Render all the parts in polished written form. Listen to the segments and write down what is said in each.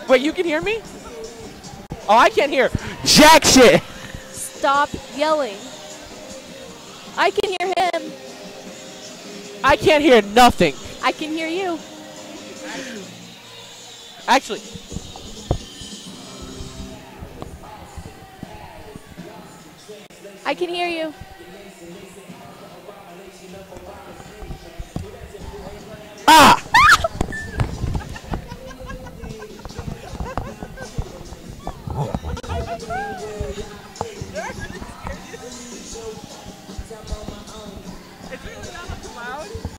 Wait, you can hear me? Oh, I can't hear jack shit. Stop yelling. I can hear him. I can't hear nothing. I can hear you. Actually, I can hear you. ah! It's really not loud.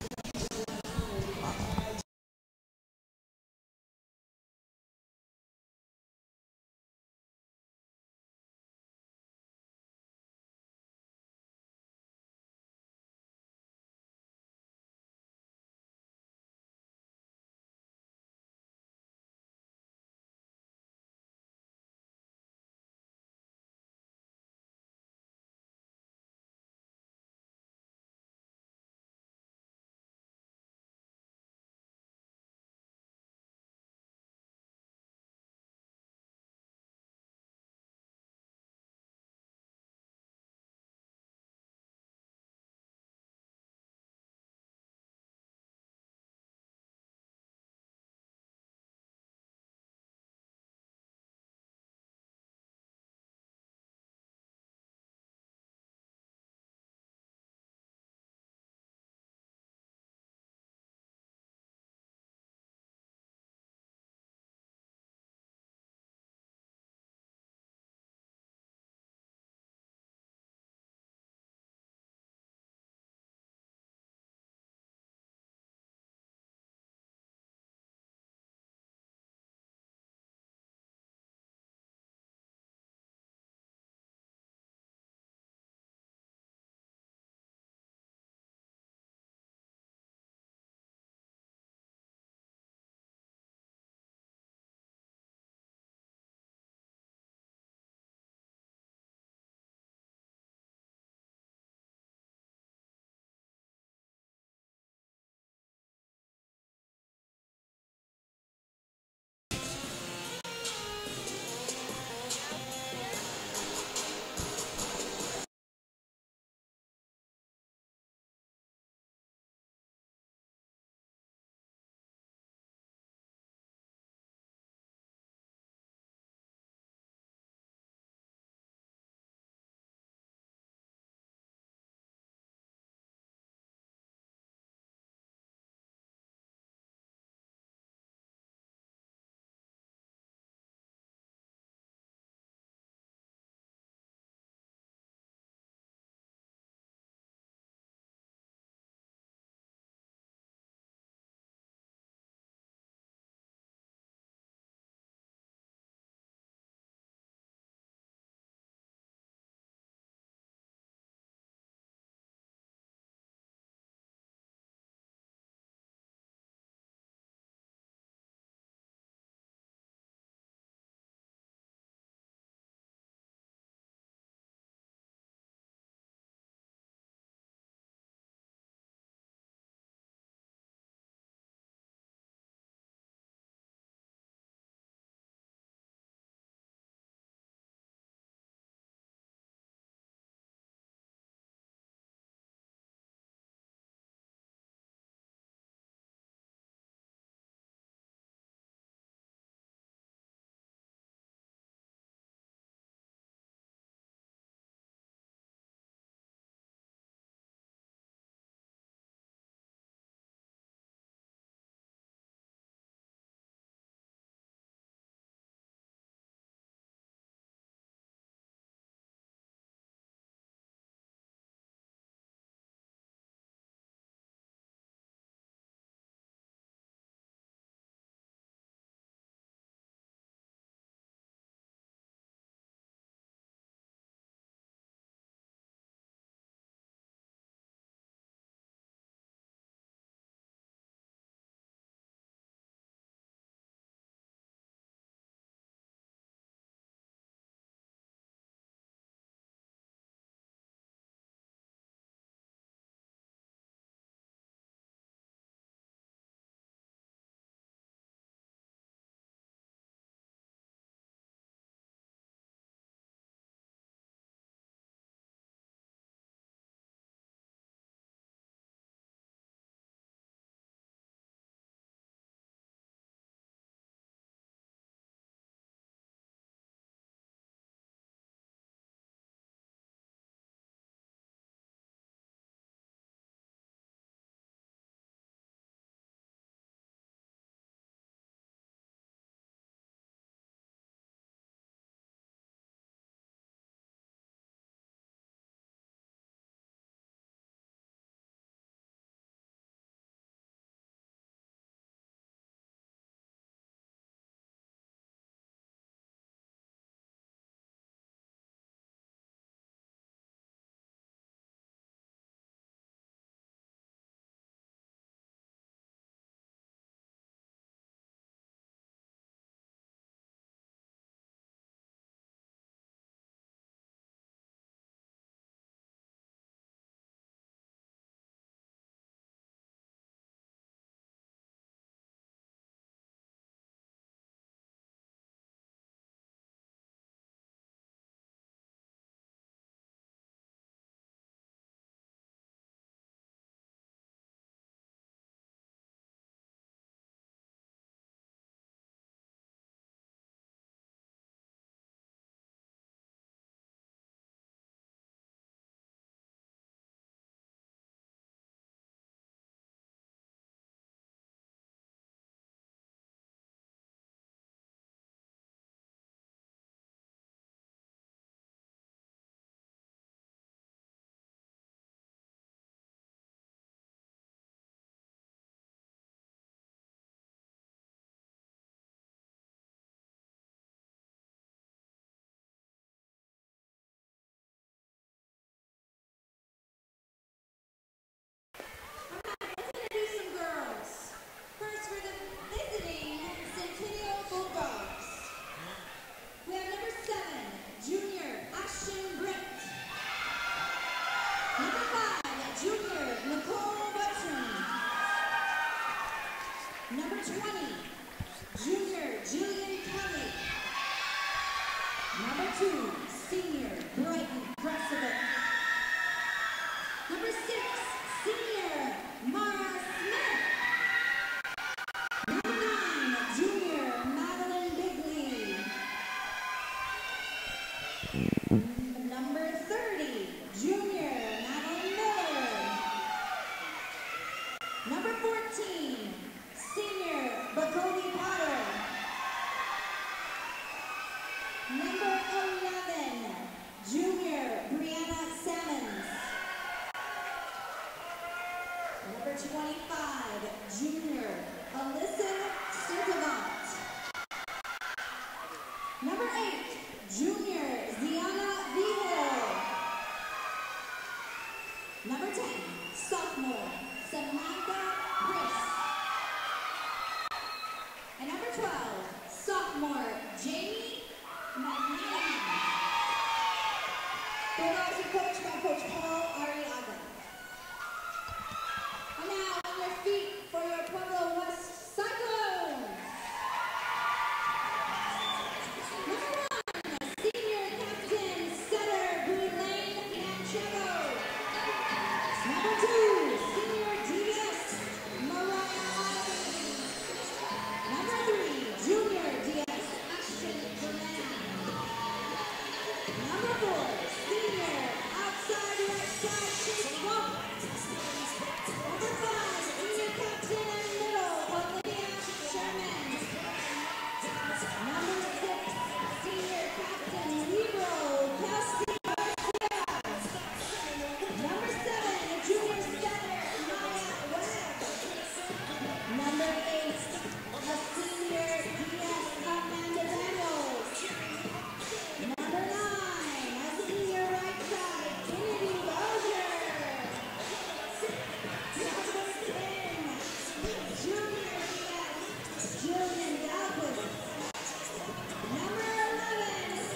2, senior Brighton Gressivan. Number 6, senior Mara Smith. Number 9, junior Madeline Bigley. Number 30, junior Madeline Miller. Number 14, senior Bacody Potter. Number 11, junior Brianna Sammons. Number 25, junior Alyssa Stintavant. Number 8, junior Ziana Vigil. Number 10, sophomore Samantha Chris. And number 12, sophomore Jamie McMahon. Bulldogs are coached by Coach Paul Arriaga. And now on your feet for your Pueblo West Cyclones. Number 1, senior captain setter Brelaine Manchego. Number 2, senior DS Mariah Allen. Number 3, junior DS Ashton Burnett. Number 4, senior outside right side Chase Wong. Number 5, senior captain and middle Olivia Sherman. Number 6, senior captain libero Kelsey Garcia. Number 7, junior setter Maya Webb. Number 8, a senior DS Amanda Daniels. Number 9, a senior right side Kennedy Bowser. Number 10, junior DS Julian Dalquist. Number 11,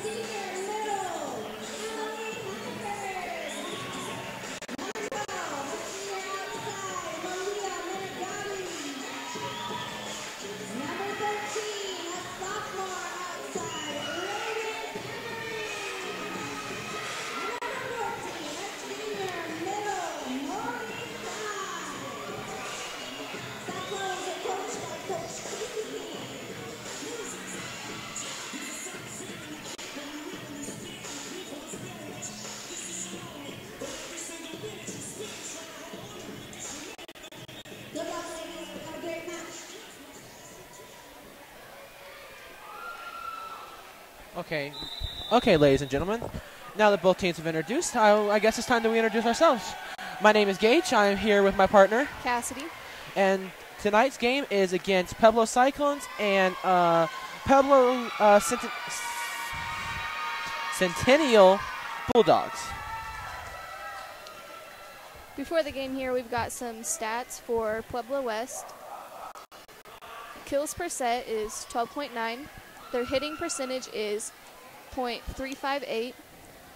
senior middle Emily Hanford. Number 12, senior outside Malia Menegatti. Number 13, a sophomore outside Raven Emery. Number 14, a junior middle Maury Tsai. Cyclones are coached by Coach Casey King. Good luck, ladies. Have a great match. Okay, ladies and gentlemen. Now that both teams have introduced, I guess it's time that we introduce ourselves. My name is Gage. I am here with my partner, Cassidy. and tonight's game is against Pueblo Cyclones and Pueblo Centennial Bulldogs. Before the game here, we've got some stats for Pueblo West. Kills per set is 12.9. Their hitting percentage is .358.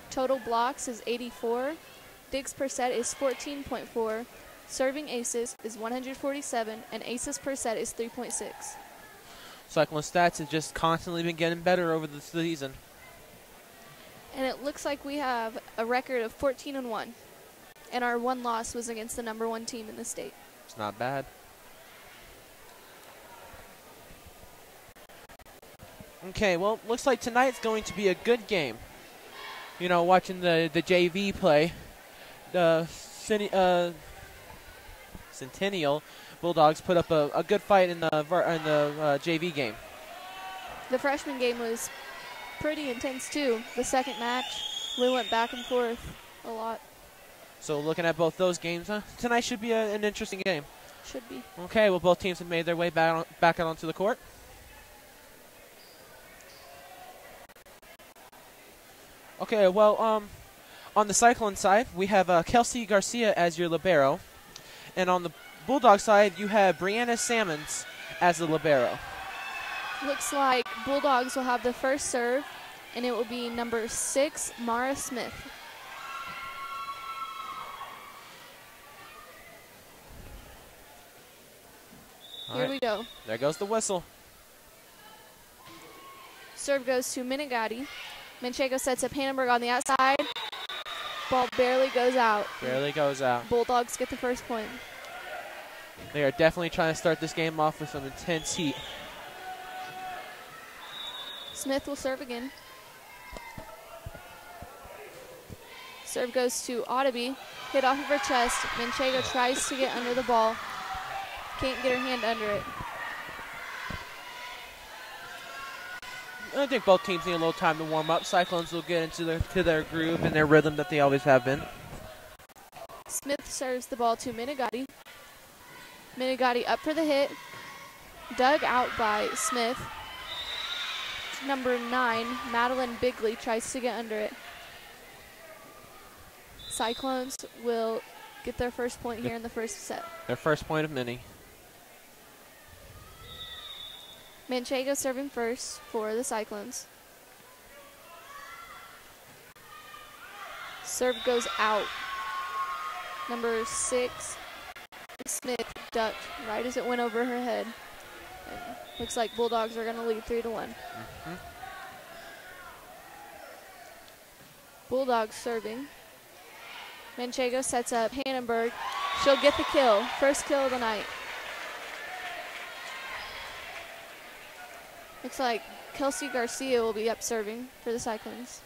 Total blocks is 84. Digs per set is 14.4. Serving aces is 147, and aces per set is 3.6. Cyclone stats have just constantly been getting better over the season. And it looks like we have a record of 14-1. And our one loss was against the number 1 team in the state. It's not bad. Okay, well, looks like tonight's going to be a good game. You know, watching the JV play, the Centennial Bulldogs put up a good fight in the JV game. The freshman game was pretty intense, too. The second match, we went back and forth a lot. So looking at both those games, tonight should be an interesting game. Should be. Okay, well, both teams have made their way back out onto the court. Okay, well, on the Cyclone side, we have Kelsey Garcia as your libero. And on the Bulldog side, you have Brianna Sammons as the libero. Looks like Bulldogs will have the first serve, and it will be number 6, Mara Smith. Here we go. There goes the whistle. Serve goes to Menegatti. Manchego sets up Hannenberg on the outside. Ball barely goes out. Barely goes out. Bulldogs get the first point. They are definitely trying to start this game off with some intense heat. Smith will serve again. Serve goes to Audeby. Hit off of her chest. Manchego tries to get under the ball. Can't get her hand under it. I think both teams need a little time to warm up. Cyclones will get into their groove and their rhythm that they always have been. Smith serves the ball to Minigati. Minigati up for the hit. Dug out by Smith. Number 9, Madeline Bigley, tries to get under it. Cyclones will get their first point here in the first set. Their first point of many. Manchego serving first for the Cyclones. Serve goes out. Number 6, Smith ducked right as it went over her head. And looks like Bulldogs are going to lead 3-1. Bulldogs serving. Manchego sets up Hannenberg. She'll get the kill. First kill of the night. Looks like Kelsey Garcia will be up serving for the Cyclones.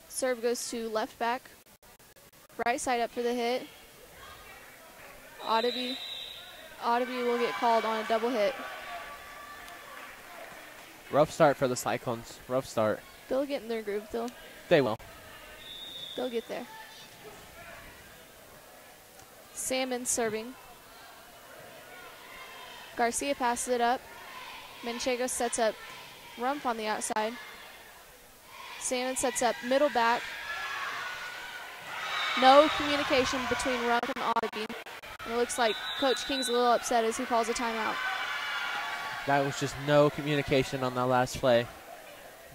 Serve goes to left back. Right side up for the hit. Audeby will get called on a double hit. Rough start for the Cyclones. Rough start. They'll get in their groove, though. They will. They'll get there. Salmon serving. Garcia passes it up. Manchego sets up Rumpf on the outside. Salmon sets up middle back. No communication between Rumpf and Audeby. It looks like Coach King's a little upset as he calls a timeout. That was just no communication on that last play.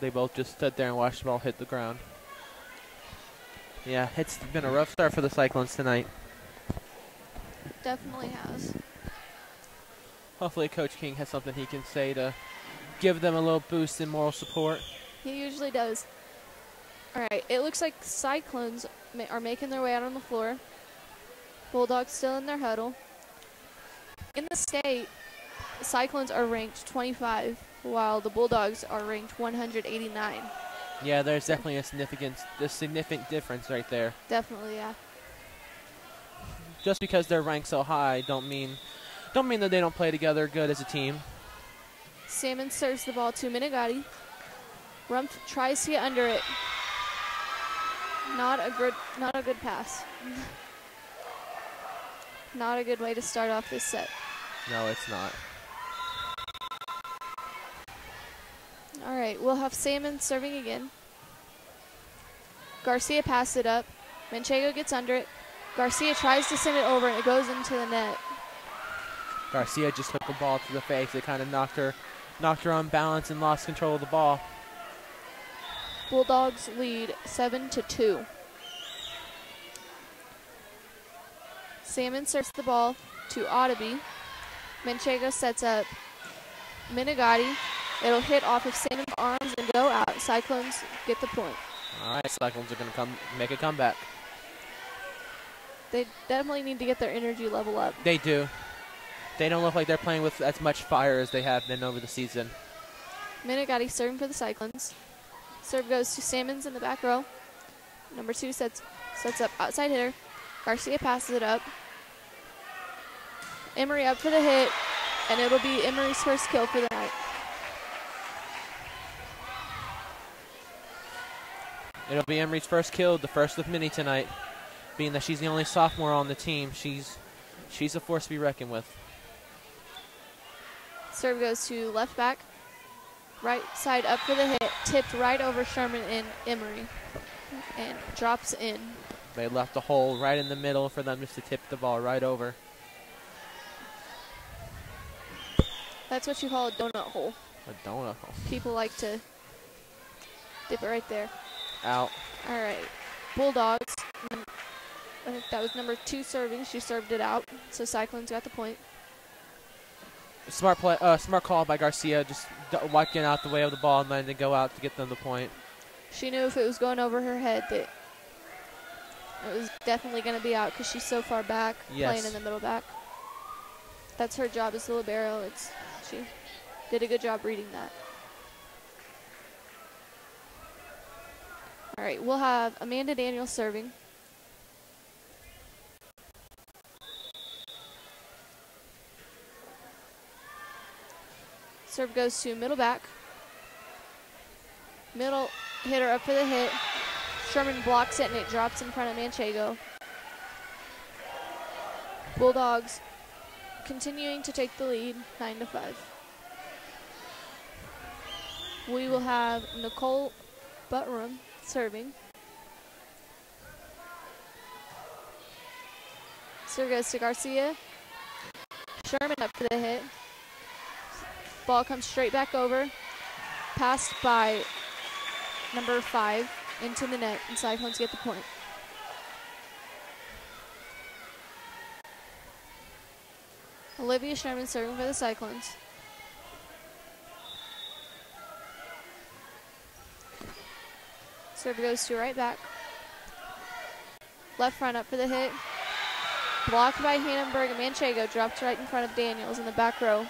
They both just stood there and watched the ball hit the ground. Yeah, it's been a rough start for the Cyclones tonight. Definitely has. Hopefully Coach King has something he can say to give them a little boost in moral support. He usually does. All right, it looks like Cyclones are making their way out on the floor. Bulldogs still in their huddle. In the state, the Cyclones are ranked 25, while the Bulldogs are ranked 189. Yeah, there's definitely a significant difference right there. Definitely, yeah. Just because they're ranked so high don't mean that they don't play together good as a team. Salmon serves the ball to Minigati. Rumpf tries to get under it. Not a good pass. Not a good way to start off this set. No, it's not. All right, we'll have Salmon serving again. Garcia passes it up. Manchego gets under it. Garcia tries to send it over, and it goes into the net. Garcia just took the ball to the face. It kind of knocked her on balance and lost control of the ball. Bulldogs lead 7-2. Salmon serves the ball to Audeby. Manchego sets up Minigati. It'll hit off of Salmon's arms and go out. Cyclones get the point. All right, Cyclones are going to make a comeback. They definitely need to get their energy level up. They do. They don't look like they're playing with as much fire as they have been over the season. Minigati serving for the Cyclones. Serve goes to Salmons in the back row. Number 2 sets up outside hitter. Garcia passes it up. Emery up for the hit, and it'll be Emery's first kill for the night. It'll be Emery's first kill, the first of many tonight. Being that she's the only sophomore on the team, she's a force to be reckoned with. Serve goes to left back. Right side up for the hit. Tipped right over Sherman and Emery. And drops in. They left a hole right in the middle for them just to tip the ball right over. That's what you call a donut hole. A donut hole. People like to dip it right there. Out. All right. Bulldogs. I think that was number 2 serving. She served it out. So Cyclones got the point. Smart play, smart call by Garcia, just walking out the way of the ball and letting it go out to get them the point. She knew if it was going over her head that it was definitely going to be out because she's so far back, playing in the middle back. That's her job as the libero. She did a good job reading that. All right, we'll have Amanda Daniels serving. Serve goes to middle back. Middle hitter up for the hit. Sherman blocks it and it drops in front of Manchego. Bulldogs continuing to take the lead, 9-5. We will have Nicole Butterum serving. Serve goes to Garcia. Sherman up for the hit. Ball comes straight back over. Passed by number 5 into the net, and Cyclones get the point. Olivia Sherman serving for the Cyclones. Serve goes to right back. Left front up for the hit. Blocked by Hannenberg, and Manchego dropped right in front of Daniels in the back row.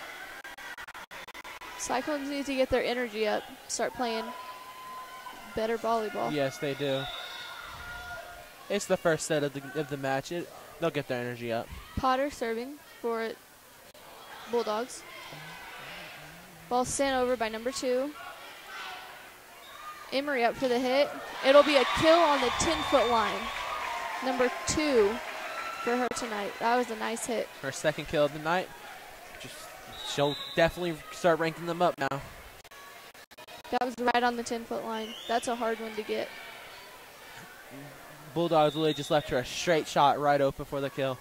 Cyclones need to get their energy up, start playing better volleyball. Yes, they do. It's the first set of the match. They'll get their energy up. Potter serving for Bulldogs. Ball sent over by number 2. Emery up for the hit. It'll be a kill on the 10-foot line. Number 2 for her tonight. That was a nice hit. Her second kill of the night. She'll definitely start ranking them up now. That was right on the 10-foot line. That's a hard one to get. Bulldogs really just left her a straight shot right open for the kill.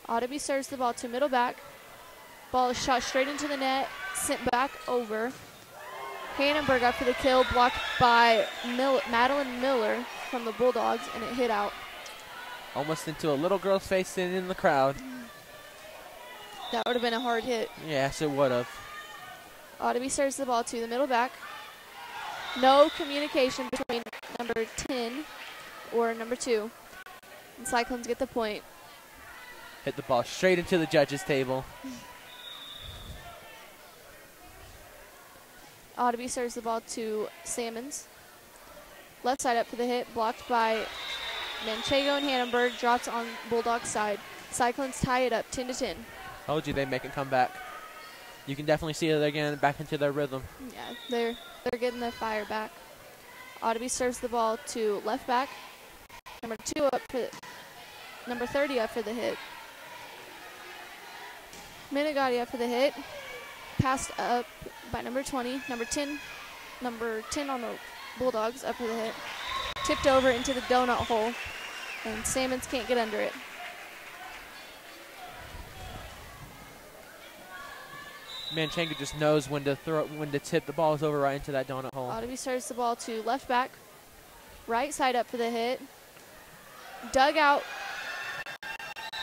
Ottoby serves the ball to middle back. Ball is shot straight into the net, sent back over. Hannenberg up for the kill, blocked by Madeline Miller from the Bulldogs, and it hit out. Almost into a little girl's face sitting in the crowd. That would have been a hard hit. Yes, it would have. Ottoby serves the ball to the middle back. No communication between number 10 or number 2. And Cyclones get the point. Hit the ball straight into the judges' table. Ottoby serves the ball to Salmons. Left side up for the hit, blocked by Manchego and Hannenberg, drops on Bulldog side. Cyclones tie it up 10-10. Told you they'd make it come back. You can definitely see they're getting back into their rhythm. Yeah, they're getting their fire back. Ottoby serves the ball to left back. Number 2 up for number 30 up for the hit. Minigatti up for the hit. Passed up by number 20. Number 10 on the Bulldogs up for the hit. Tipped over into the donut hole, and Salmons can't get under it. Manchego just knows when to tip the balls over right into that donut hole. Ottoby serves the ball to left back. Right side up for the hit. Dug out.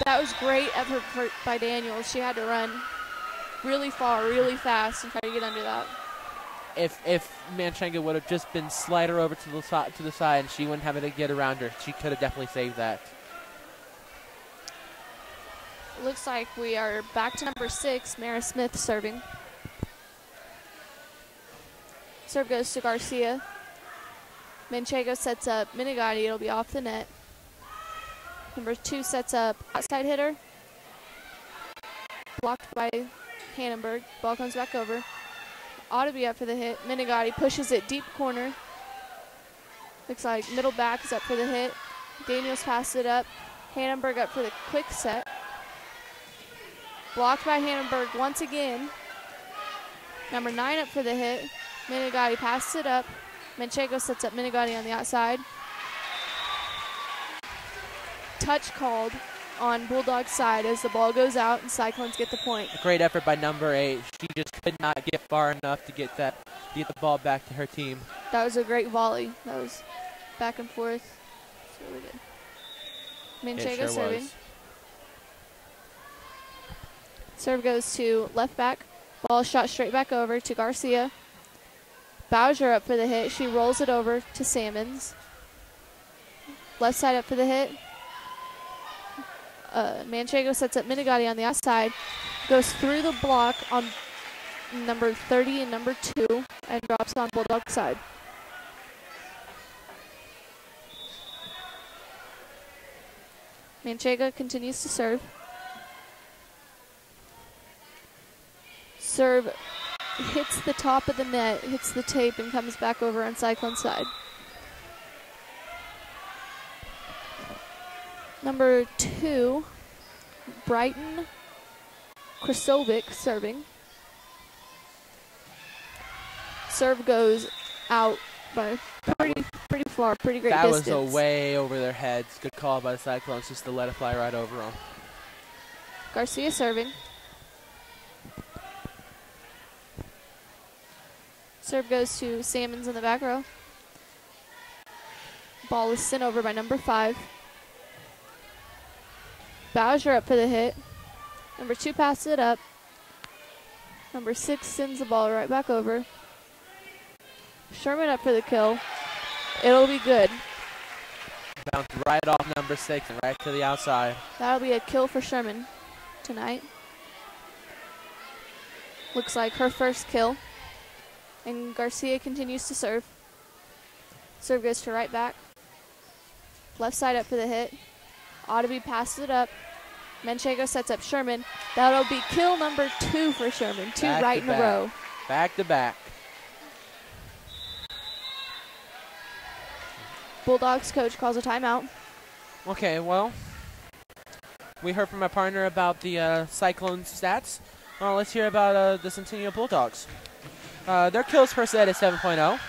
That was great effort by Daniels. She had to run really far, really fast, and try to get under that. If Manchego would have just been slider over to the side, and she wouldn't have it to get around her, she could have definitely saved that. Looks like we are back to number 6, Mara Smith serving. Serve goes to Garcia. Manchego sets up Minigatti. It'll be off the net. Number 2 sets up outside hitter. Blocked by Hannenberg. Ball comes back over. Ottoby up for the hit. Minigatti pushes it deep corner. Looks like middle back is up for the hit. Daniels passed it up. Hannenberg up for the quick set. Blocked by Hannenberg once again. Number 9 up for the hit. Minigatti passes it up. Manchego sets up Minigatti on the outside. Touch called on Bulldog's side as the ball goes out and Cyclones get the point. A great effort by number 8. She just could not get far enough to get the ball back to her team. That was a great volley. That was back and forth. It's really good. Manchego serving. Serve goes to left back. Ball shot straight back over to Garcia. Bowser up for the hit. She rolls it over to Salmons. Left side up for the hit. Manchego sets up Minigatti on the outside. Goes through the block on number 30 and number 2 and drops on Bulldog side. Manchego continues to serve. Serve hits the top of the net, hits the tape, and comes back over on Cyclone side. Number 2, Brighton Krasovic serving. Serve goes out by pretty far, pretty great distance. That was way over their heads. Good call by the Cyclones just to let it fly right over them. Garcia serving. Serve goes to Salmons in the back row. Ball is sent over by number 5. Bowser up for the hit. Number 2 passes it up. Number 6 sends the ball right back over. Sherman up for the kill. It'll be good. Bounced right off number 6 and right to the outside. That'll be a kill for Sherman tonight. Looks like her first kill. And Garcia continues to serve. Serve goes to right back. Left side up for the hit. Audeby passes it up. Manchego sets up Sherman. That'll be kill number 2 for Sherman. 2 right in a row. Back to back. Bulldogs coach calls a timeout. Okay, well, we heard from my partner about the Cyclone stats. Well, let's hear about the Centennial Bulldogs. Their kills per set is 7.0.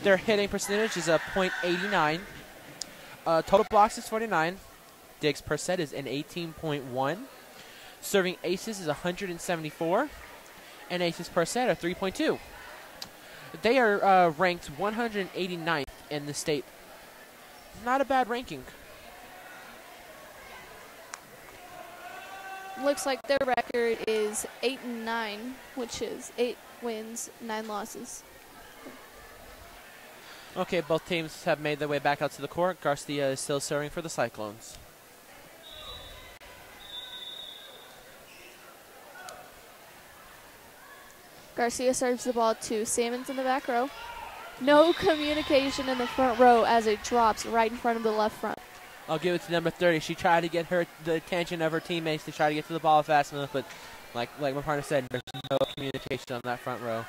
Their hitting percentage is a .89. Total blocks is 49. Digs per set is an 18.1. Serving aces is 174. And aces per set are 3.2. They are ranked 189th in the state. Not a bad ranking. Looks like their record is 8-9, which is 8 wins, 9 losses. Okay, both teams have made their way back out to the court. Garcia is still serving for the Cyclones. Garcia serves the ball to Salmons in the back row. No communication in the front row as it drops right in front of the left front. I'll give it to number 30. She tried to get the attention of her teammates to try to get to the ball fast enough, but like my partner said, there's no communication on that front row.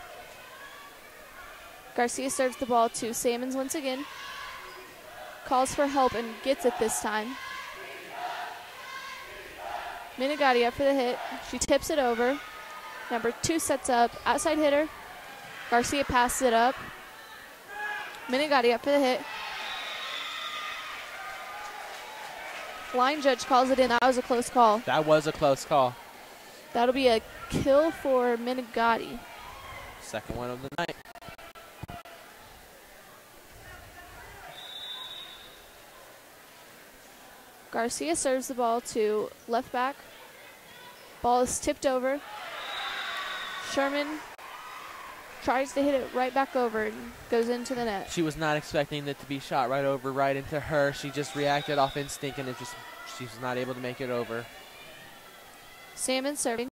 Garcia serves the ball to Salmons once again. Calls for help and gets it this time. Minigatti up for the hit. She tips it over. Number 2 sets up. Outside hitter. Garcia passes it up. Minigatti up for the hit. Line judge calls it in. That was a close call. That was a close call. That'll be a kill for Minigatti. Second one of the night. Garcia serves the ball to left back. Ball is tipped over. Sherman tries to hit it right back over and goes into the net. She was not expecting it to be shot right over, right into her. She just reacted off instinct, and she was not able to make it over. Salmon serving.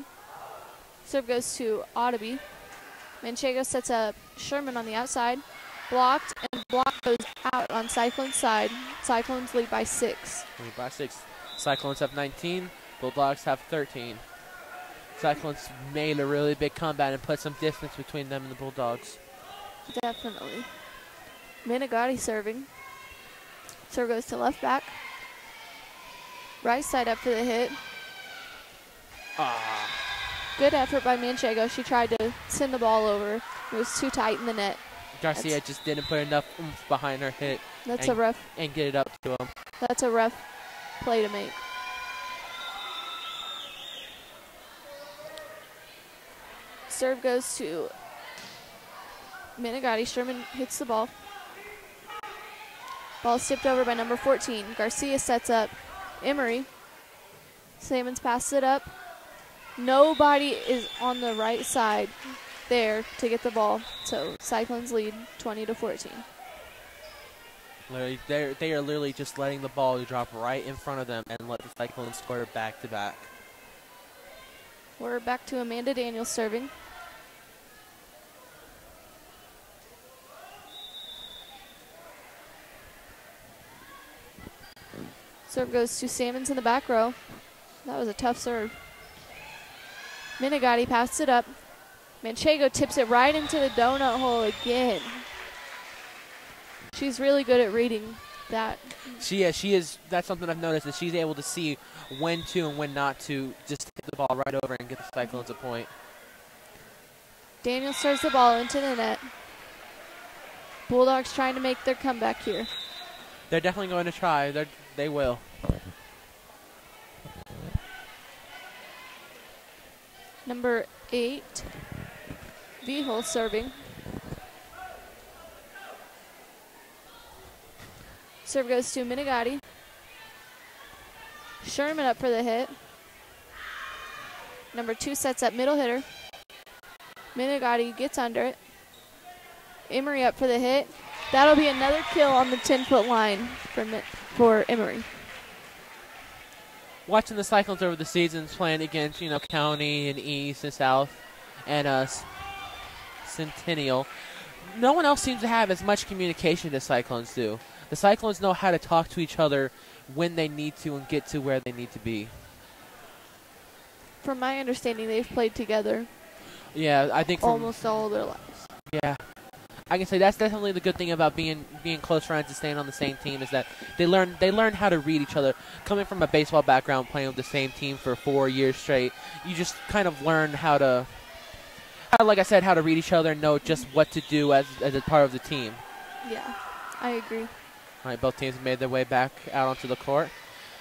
Serve goes to Audeby. Manchego sets up Sherman on the outside. Blocked, and block goes out on Cyclone's side. Cyclones lead by 6. Lead by 6. Cyclones have 19. Bulldogs have 13. Cyclones made a really big comeback and put some distance between them and the Bulldogs. Definitely. Minigatti serving. Serve goes to left back. Right side up for the hit. Good effort by Manchego. She tried to send the ball over. It was too tight in the net. Garcia just didn't put enough oomph behind her hit. That's a rough. And get it up to him. That's a rough play to make. Serve goes to Minigatti. Sherman hits the ball. Ball tipped over by number 14. Garcia sets up Emery. Salmons passes it up. Nobody is on the right side there to get the ball. So Cyclones lead 20-14. They are literally just letting the ball drop right in front of them and let the Cyclones score back to back. We're back to Amanda Daniels serving. Serve goes to Salmons in the back row. That was a tough serve. Minigatti passes it up. Manchego tips it right into the donut hole again. She's really good at reading that. She is. That's something I've noticed, that she's able to see when to and when not to just hit the ball right over and get the Cyclones a point. Daniel serves the ball into the net. Bulldogs trying to make their comeback here. They're definitely going to try. They will. Number 8, Vihol serving. Serve goes to Minigatti. Sherman up for the hit. Number 2 sets up middle hitter. Minigatti gets under it. Emery up for the hit. That'll be another kill on the 10-foot line for Emery. Watching the Cyclones over the seasons playing against, County and East and South and Centennial, no one else seems to have as much communication as Cyclones do. The Cyclones know how to talk to each other when they need to and get to where they need to be. From my understanding, they've played together. Yeah, I think almost all their lives. Yeah, I can say that's definitely the good thing about being close friends and staying on the same team, is that they learn how to read each other. Coming from a baseball background, playing with the same team for 4 years straight, you just kind of learn how to read each other and know just what to do as a part of the team. Yeah, I agree. All right, both teams have made their way back out onto the court,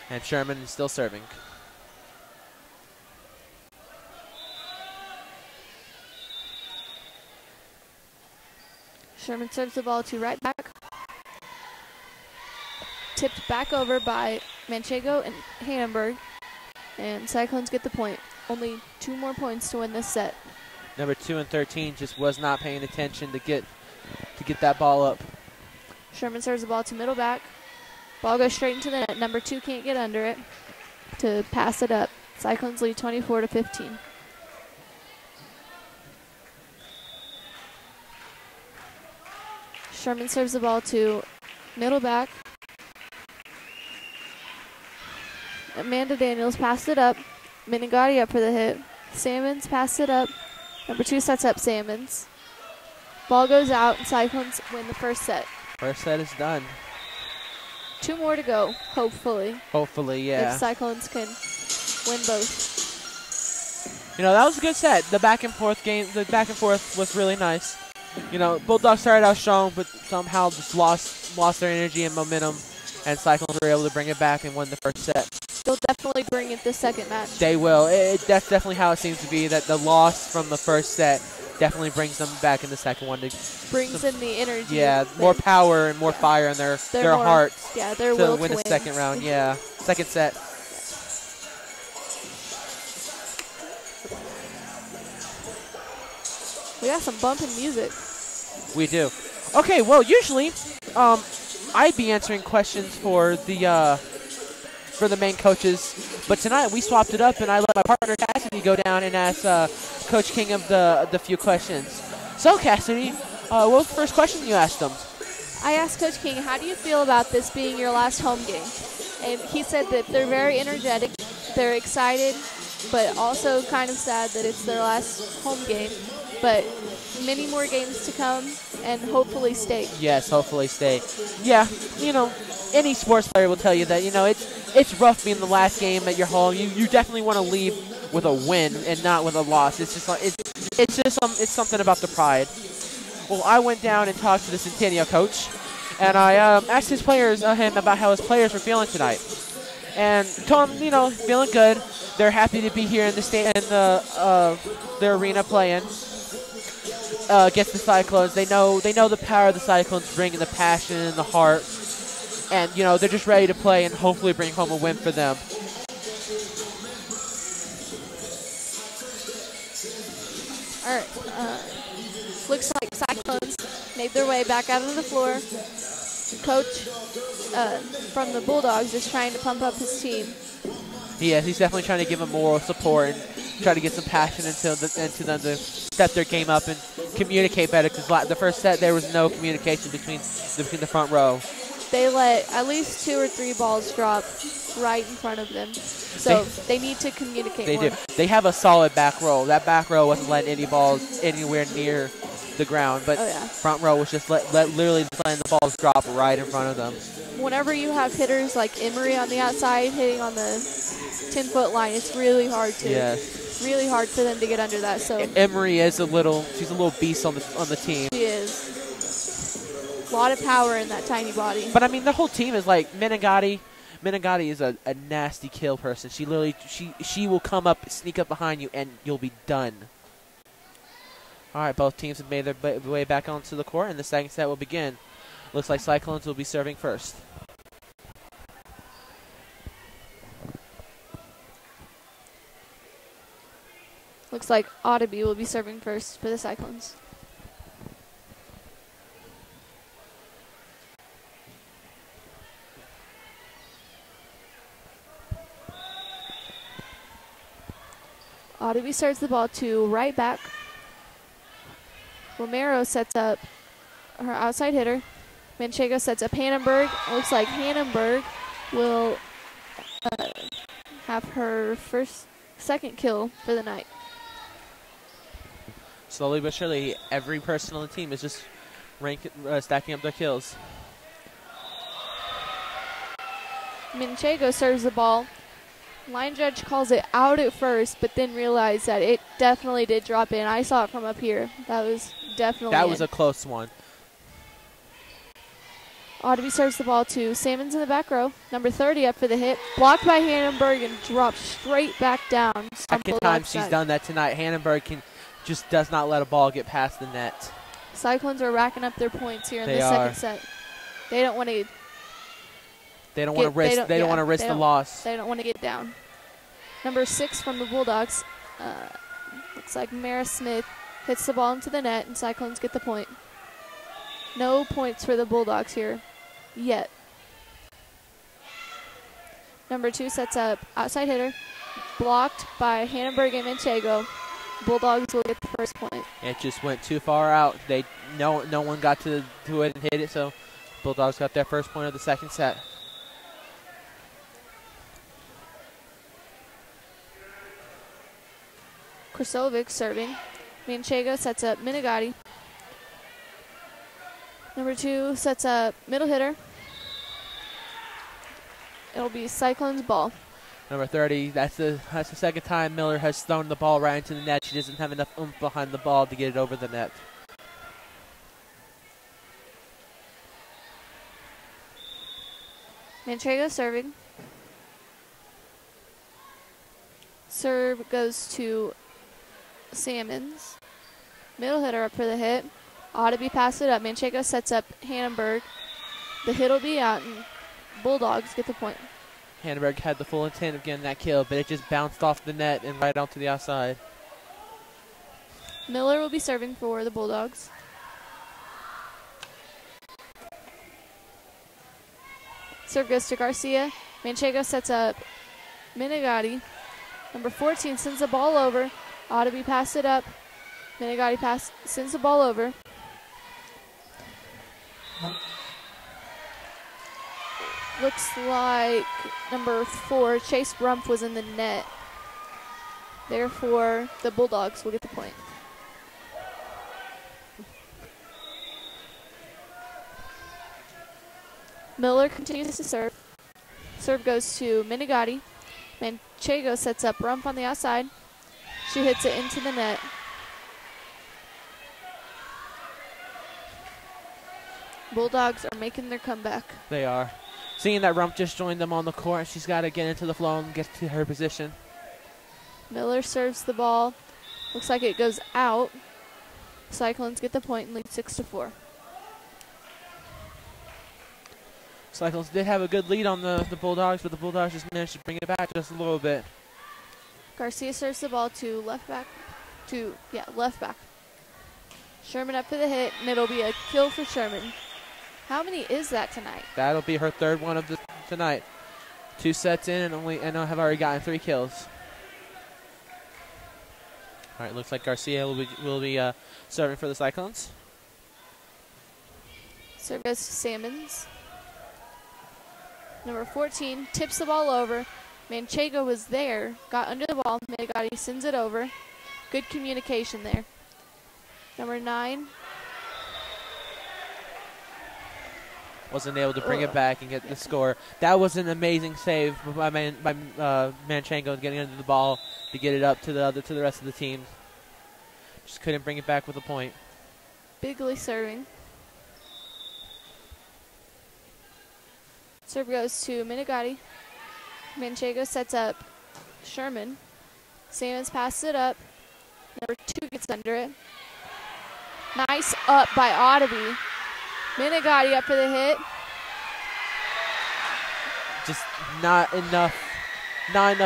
and Sherman is still serving. Sherman serves the ball to right back. Tipped back over by Manchego and Hamburg. And Cyclones get the point. Only 2 more points to win this set. Number 2 and 13 just was not paying attention to get that ball up. Sherman serves the ball to middle back. Ball goes straight into the net. Number 2 can't get under it to pass it up. Cyclones lead 24-15. Sherman serves the ball to middle back. Amanda Daniels passed it up. Minigatti up for the hit. Salmons passed it up. Number 2 sets up Salmons. Ball goes out and Cyclones win the first set. First set is done. 2 more to go, hopefully. Hopefully, yeah. If Cyclones can win both. That was a good set. The back and forth was really nice. Bulldogs started out strong, but somehow just lost their energy and momentum, and Cyclones were able to bring it back and win the first set. They'll definitely bring it the second match. They will. That's definitely how it seems to be, that the loss from the first set definitely brings them back in the second one. Brings in the energy. Yeah, more power and more fire in their hearts. Yeah, their to will win to the second round. Yeah, second set. We got some bumping music. We do. Okay, well, usually I'd be answering questions for the main coaches, but tonight we swapped it up, and I let my partner Cassidy go down and ask Coach King of the few questions. So, Cassidy, what was the first question you asked him? I asked Coach King, how do you feel about this being your last home game? And he said that they're very energetic, they're excited, but also kind of sad that it's their last home game. But many more games to come, and hopefully state. Yes, hopefully state. Yeah, any sports player will tell you that, it's rough being the last game at your home. You definitely want to leave with a win and not with a loss. It's just it's something about the pride. Well, I went down and talked to the Centennial coach, and I asked him about how his players were feeling tonight, and told him, feeling good. They're happy to be here in the arena playing against the Cyclones. They know the power the Cyclones bring, and the passion and the heart, and they're just ready to play and hopefully bring home a win for them. Looks like Cyclones made their way back out on the floor. Coach from the Bulldogs is trying to pump up his team. He's definitely trying to give them moral support and try to get some passion into them to step their game up and communicate better. Because the first set there was no communication between the front row. They let at least 2 or 3 balls drop right in front of them. So they need to communicate more. They do. They have a solid back row. That back row wasn't letting any balls anywhere near the ground, but front row was just literally just letting the balls drop right in front of them. Whenever you have hitters like Emery on the outside hitting on the 10-foot line, it's really hard to. Yes. Really hard for them to get under that. So Emery is she's a little beast on the team. She is. A lot of power in that tiny body. But I mean, the whole team is like Menegatti. Menegatti is a nasty kill person. She literally she will come up, sneak up behind you, and you'll be done. All right, both teams have made their way back onto the court, and the second set will begin. Looks like Cyclones will be serving first. Looks like Audeby will be serving first for the Cyclones. Audeby serves the ball to right back. Romero sets up her outside hitter. Manchego sets up Hannenberg. Looks like Hannenberg will have her second kill for the night. Slowly but surely, every person on the team is just stacking up their kills. Manchego serves the ball. Line judge calls it out at first, but then realized that it definitely did drop in. I saw it from up here. That was definitely That was a close one. Audeby serves the ball to Salmons in the back row. Number 30 up for the hit. Blocked by Hannenberg and dropped straight back down. Second time she's done that tonight. Hannenberg just does not let a ball get past the net. Cyclones are racking up their points here in the second set. They don't want to. They don't want to risk. They don't want to risk the loss. They don't want to get down. Number 6 from the Bulldogs. Looks like Mara Smith hits the ball into the net, and Cyclones get the point. No points for the Bulldogs here yet. Number 2 sets up outside hitter, blocked by Hannenberg and Manchego. Bulldogs will get the first point. It just went too far out. No one got to it and hit it, so Bulldogs got their first point of the second set. Krasovic serving. Manchego sets up Menegatti. Number 2 sets up middle hitter. It'll be Cyclones ball. Number 30, that's the second time Miller has thrown the ball right into the net. She doesn't have enough oomph behind the ball to get it over the net. Manchego serving. Serve goes to Salmons. Middle hitter up for the hit. Audeby pass it up. Manchego sets up Hannenberg. The hit will be out, and Bulldogs get the point. Hannenberg had the full intent of getting that kill, but it just bounced off the net and right onto the outside. Miller will be serving for the Bulldogs. Serve goes to Garcia. Manchego sets up Menegatti. Number 14 sends the ball over. Audeby pass it up. Menegatti sends the ball over. Looks like number 4, Chase Rumpf, was in the net. Therefore, the Bulldogs will get the point. Miller continues to serve. Serve goes to Menegatti. Manchego sets up Rumpf on the outside. She hits it into the net. Bulldogs are making their comeback. They are. Seeing that Rumpf just joined them on the court, she's got to get into the flow and get to her position. Miller serves the ball. Looks like it goes out. Cyclones get the point and lead 6-4. Cyclones did have a good lead on the Bulldogs, but the Bulldogs just managed to bring it back just a little bit. Garcia serves the ball to left back left back. Sherman up for the hit, and it'll be a kill for Sherman. How many is that tonight? That'll be her third one of the tonight. 2 sets in and have already gotten 3 kills. All right, looks like Garcia will be serving for the Cyclones. Serve goes to Salmons. Number 14 tips the ball over. Manchego was there, got under the ball. Menegatti sends it over. Good communication there. Number 9. Wasn't able to bring it back and get the score. That was an amazing save by Manchego getting under the ball to get it up to the rest of the team. Just couldn't bring it back with a point. Bigley serving. Serve goes to Menegatti. Manchego sets up Sherman. Salmons passes it up. Number 2 gets under it. Nice up by Ottoby. Menegatti up for the hit. Just not enough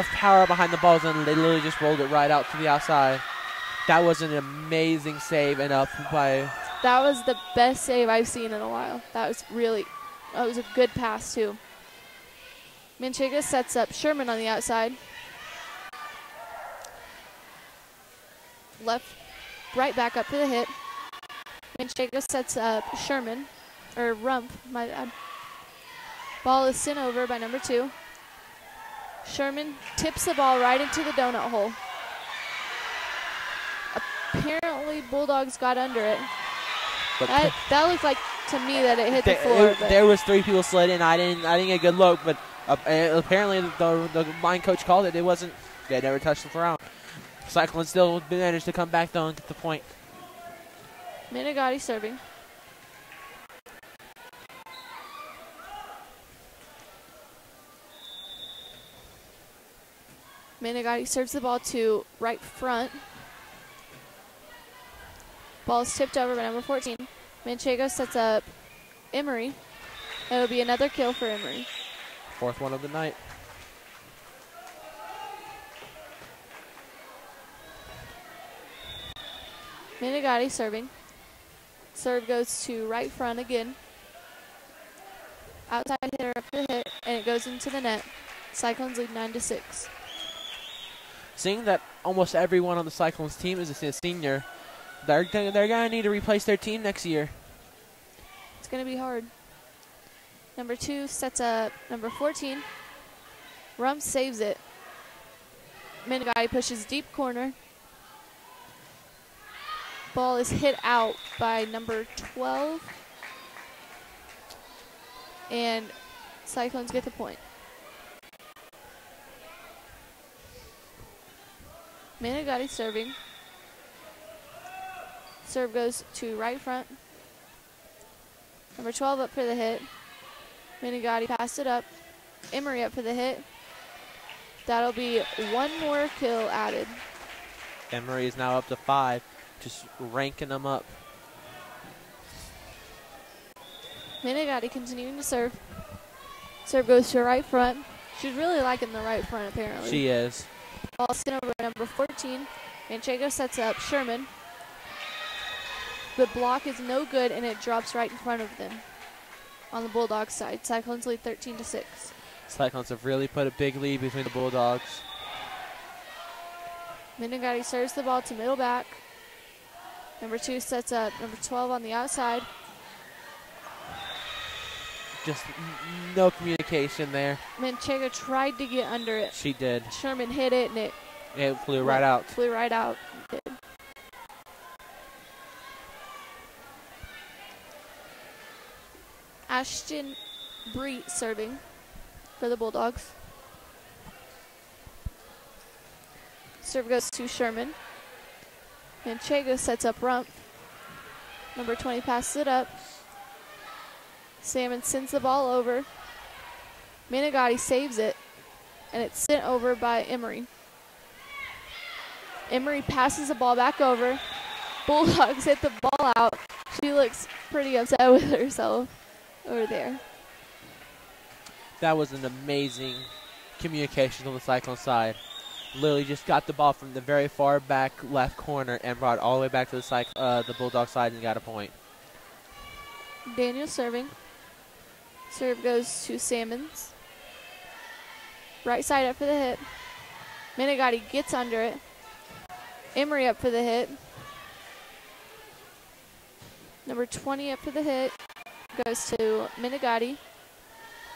power behind the balls, and they literally just rolled it right out to the outside. That was an amazing save and up by. That was the best save I've seen in a while. That was a good pass too. Manchego sets up Sherman on the outside. Right back up for the hit. Manchego sets up Sherman, or Rump, my bad. Ball is sent over by number 2. Sherman tips the ball right into the donut hole. Apparently Bulldogs got under it. But that looked like to me that it hit the floor. There was 3 people slid in. I didn't get a good look, but apparently the line coach called it. It wasn't. They never touched the ground. Cyclone still managed to come back though and get the point. Menegatti serving. Menegatti serves the ball to right front. Ball is tipped over by number 14. Manchego sets up Emery. It'll be another kill for Emery. 4th one of the night. Menegatti serving. Serve goes to right front again. Outside hitter up the hit, and it goes into the net. Cyclones lead 9-6. Seeing that almost everyone on the Cyclones team is a senior, they're gonna need to replace their team next year. It's gonna be hard. Number 2 sets up number 14. Rump saves it. Menegatti pushes deep corner. Ball is hit out by number 12. And Cyclones get the point. Menegatti serving. Serve goes to right front. Number 12 up for the hit. Menegatti passed it up. Emery up for the hit. That'll be 1 more kill added. Emery is now up to 5. Just ranking them up. Menegatti continuing to serve. Serve goes to right front. She's really liking the right front, apparently. She is. Ball sent over to number 14. Manchego sets up Sherman. The block is no good, and it drops right in front of them on the Bulldogs side. Cyclones lead 13-6. Cyclones have really put a big lead between the Bulldogs. Menegatti serves the ball to middle back. Number 2 sets up number 12 on the outside. Just no communication there. Manchego tried to get under it. She did. Sherman hit it, and it flew right out. Flew right out. Ashton Breet serving for the Bulldogs. Serve goes to Sherman. Manchego sets up Rump. Number 20 passes it up. Salmon sends the ball over. Menegatti saves it, and it's sent over by Emery. Emery passes the ball back over. Bulldogs hit the ball out. She looks pretty upset with herself over there. That was an amazing communication on the Cyclone side. literally just got the ball from the very far back left corner and brought it all the way back to the Bulldog side and got a point. Daniel serving. Serve goes to Salmons. Right side up for the hit. Menegatti gets under it. Emery up for the hit. Number 20 up for the hit. Goes to Menegatti.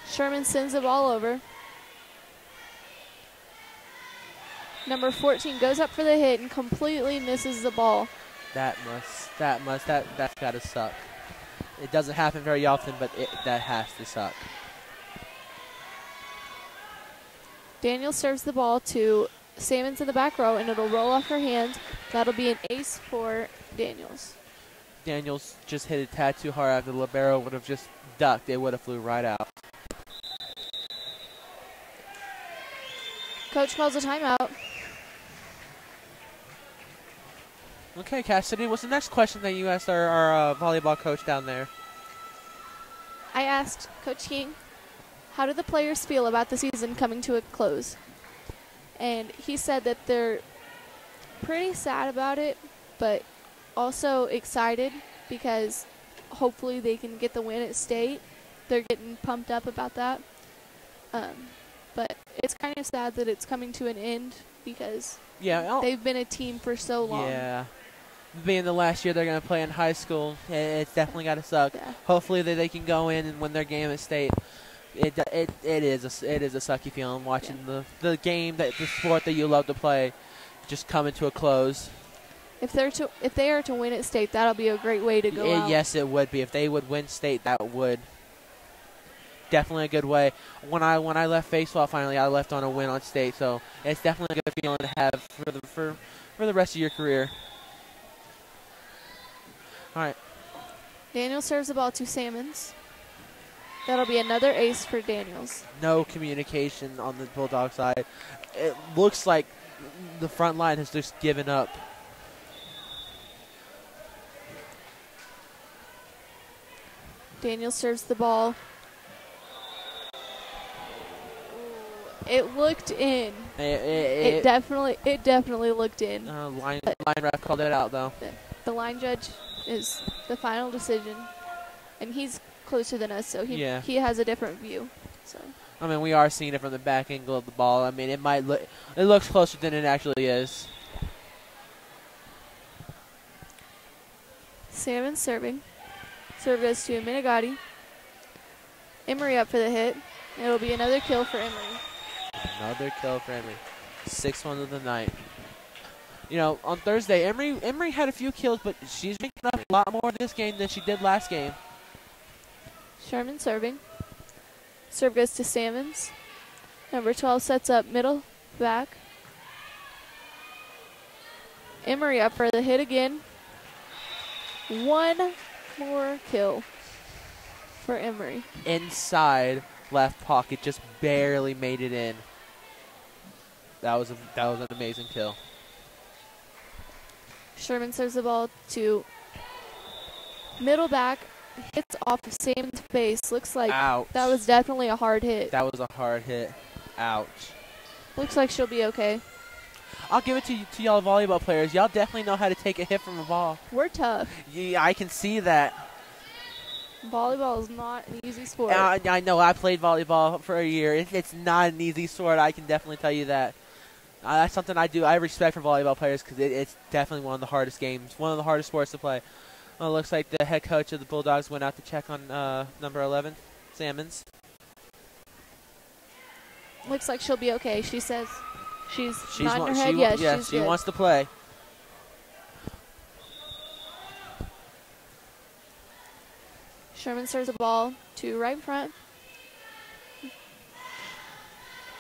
Sherman sends the ball over. Number 14 goes up for the hit and completely misses the ball. That's gotta suck. It doesn't happen very often, but that has to suck. Daniel serves the ball to Salmons in the back row, and it'll roll off her hand. That'll be an ace for Daniels. Daniels just hit it a tad too hard after the libero would have just ducked. It would have flew right out. Coach calls a timeout. Okay, Cassidy, what's the next question that you asked our volleyball coach down there? I asked Coach King, how do the players feel about the season coming to a close? And he said that they're pretty sad about it, but also excited because hopefully they can get the win at state. They're getting pumped up about that. But it's kind of sad that it's coming to an end because they've been a team for so long. Yeah. Being the last year they're going to play in high school, it's definitely got to suck. Yeah. Hopefully they can go in and win their game at state. It is a sucky feeling watching the game, the sport that you love to play, just coming to a close. If they are to win at state, that'll be a great way to go out. Yes, it would be. If they would win state, that would definitely a good way. When I left baseball finally, I left on a win on state, so it's definitely a good feeling to have for the rest of your career. All right. Daniel serves the ball to Salmons. That'll be another ace for Daniels. No communication on the Bulldog side. It looks like the front line has just given up. Daniel serves the ball. It looked in. It definitely looked in. Line ref called it out though. The line judge is the final decision, and he's closer than us, so he has a different view. So I mean, we are seeing it from the back angle of the ball. I mean, it looks closer than it actually is. Salmon serving. Serve goes to Menegatti. Emery up for the hit. It'll be another kill for Emery. Another kill for Emery. 6-1 of the night. You know, on Thursday, Emery had a few kills, but she's making up a lot more this game than she did last game. Sherman serving. Serve goes to Salmons. Number 12 sets up middle, back. Emery up for the hit again. One more kill for Emery. Inside left pocket, just barely made it in. That was an amazing kill. Sherman serves the ball to middle back, hits off of Salmon's face. Looks like Ouch. That was definitely a hard hit. That was a hard hit. Ouch. Looks like she'll be okay. I'll give it to y'all volleyball players. Y'all definitely know how to take a hit from a ball. We're tough. Yeah, I can see that. Volleyball is not an easy sport. I know. I played volleyball for a year. It's not an easy sport. I can definitely tell you that. That's something I do. I have respect for volleyball players because it's definitely one of the hardest games, one of the hardest sports to play. Well, it looks like the head coach of the Bulldogs went out to check on number 11, Salmons. Looks like she'll be okay. She says she's nodding her head. Yes, she wants to play. Sherman serves the ball to right front.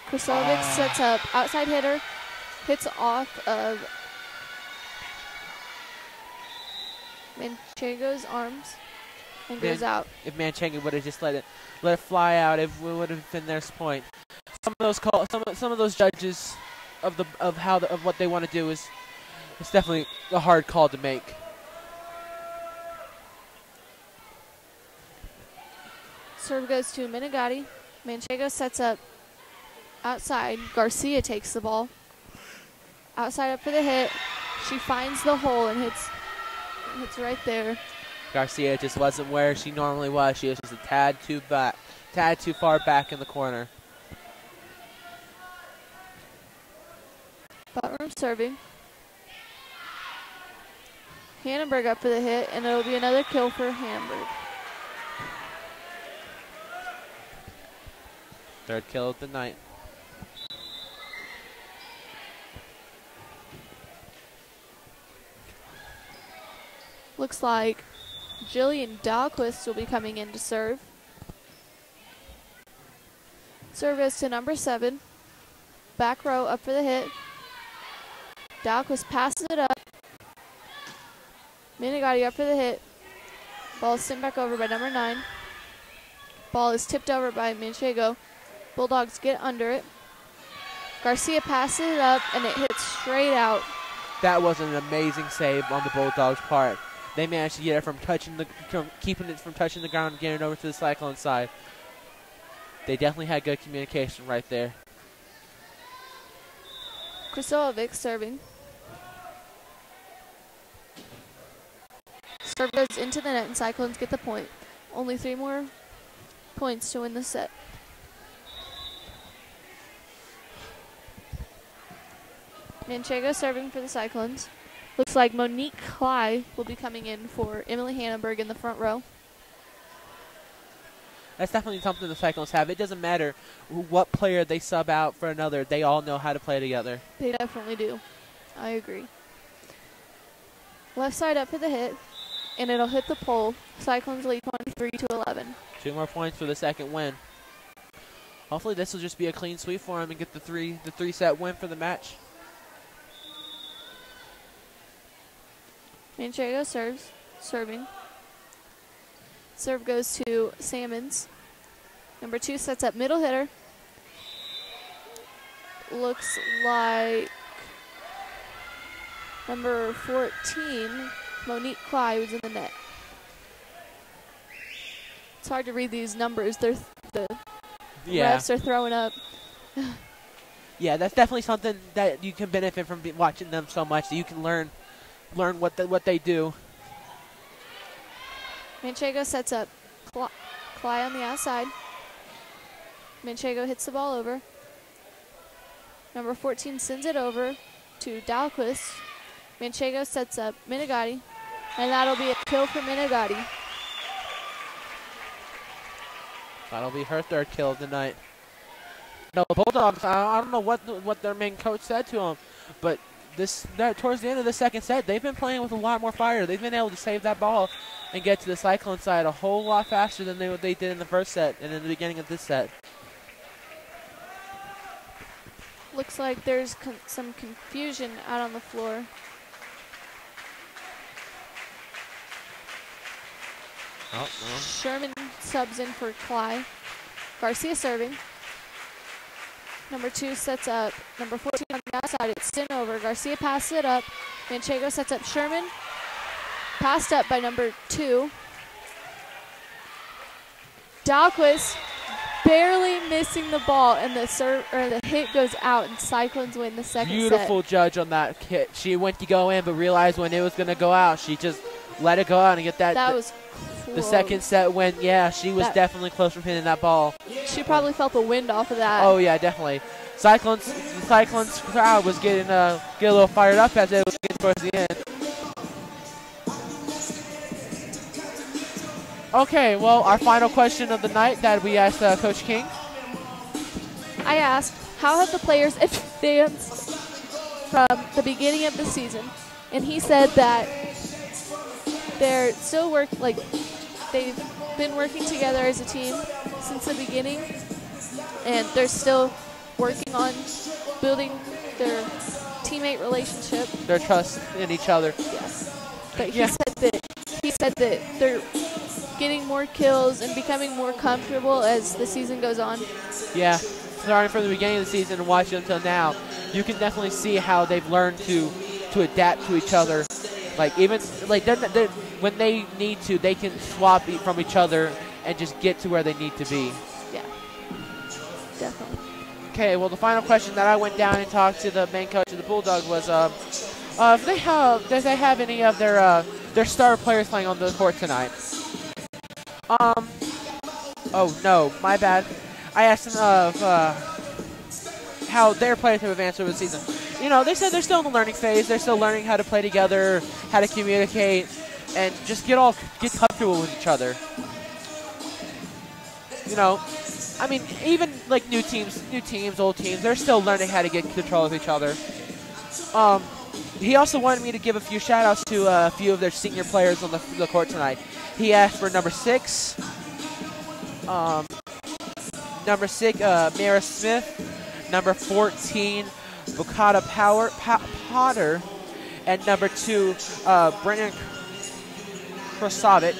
Krasovic sets up outside hitter, hits off of Manchego's arms and goes out. If Manchego would have just let it fly out, it would have been their point. Some of those judges of what they want to do it's definitely a hard call to make. Serve goes to Menegatti. Manchego sets up outside. Garcia takes the ball. Outside up for the hit. She finds the hole and hits right there. Garcia just wasn't where she normally was. She was just a tad too far back in the corner. Buttroom serving. Hannenberg up for the hit, and it'll be another kill for Hannenberg. Third kill of the night. Looks like Jillian Dahlquist will be coming in to serve. Service to number 7. Back row up for the hit. Dahlquist passes it up. Minigatti up for the hit. Ball is sent back over by number 9. Ball is tipped over by Manchego. Bulldogs get under it. Garcia passes it up, and it hits straight out. That was an amazing save on the Bulldogs' part. They managed to get it from keeping it from touching the ground and getting it over to the Cyclone side. They definitely had good communication right there. Krasolovic serving. Serve goes into the net, and Cyclones get the point. Only 3 more points to win the set. Manchego serving for the Cyclones. Looks like Monique Cly will be coming in for Emily Hannenberg in the front row. That's definitely something the Cyclones have. It doesn't matter what player they sub out for another. They all know how to play together. They definitely do. I agree. Left side up for the hit, and it'll hit the pole. Cyclones lead 23-11. 2 more points for the second win. Hopefully this will just be a clean sweep for them and get the three set win for the match. Manchego serving. Serve goes to Salmons. Number 2 sets up middle hitter. Looks like number 14, Monique Cly, was in the net. It's hard to read these numbers. The refs are throwing up. Yeah, that's definitely something that you can benefit from watching them so much that you can learn what they do. Manchego sets up Cly on the outside. Manchego hits the ball over. Number 14 sends it over to Dahlquist. Manchego sets up Minigatti, and that'll be a kill for Minigatti. That'll be her 3rd kill of the night. No, the Bulldogs, I don't know what their main coach said to them, but towards the end of the second set, they've been playing with a lot more fire. They've been able to save that ball and get to the Cyclone side a whole lot faster than they did in the first set and in the beginning of this set. Looks like there's some confusion out on the floor. Oh, no. Sherman subs in for Cly. Garcia serving. Number 2 sets up number 14 on the outside. It's sent over. Garcia passes it up. Manchego sets up Sherman. Passed up by number 2. Dahlquist barely missing the ball, and the hit goes out, and Cyclones win the second set. Beautiful judge on that hit. She went to go in, but realized when it was going to go out, she just let it go out and get that. That was close. The second set went, yeah, she was definitely close from hitting that ball. She probably felt the wind off of that. Oh, yeah, definitely. The Cyclones crowd was getting a little fired up as it was getting towards the end. Okay, well, our final question of the night that we asked Coach King. I asked, how have the players advanced from the beginning of the season? And he said that they're still they've been working together as a team since the beginning, and they're still working on building their teammate relationship. Their trust in each other. Yes. But he said that they're getting more kills and becoming more comfortable as the season goes on. Yeah, starting from the beginning of the season and watching until now, you can definitely see how they've learned to adapt to each other. Like even they're when they need to, they can swap from each other and just get to where they need to be. Yeah, definitely. Okay, well, the final question that I went down and talked to the main coach of the Bulldog was, if they have, does they have any of their star players playing on the court tonight? Oh no, my bad. I asked them of how their players have advanced over the season. You know, they said they're still in the learning phase. They're still learning how to play together, how to communicate, and just get comfortable with each other. You know, I mean, even like new teams, old teams, they're still learning how to get control of each other. He also wanted me to give a few shout-outs to a few of their senior players on the court tonight. He asked for number 6, Mara Smith, number 14, Bukata Potter, and number 2, Brennan Krasovic.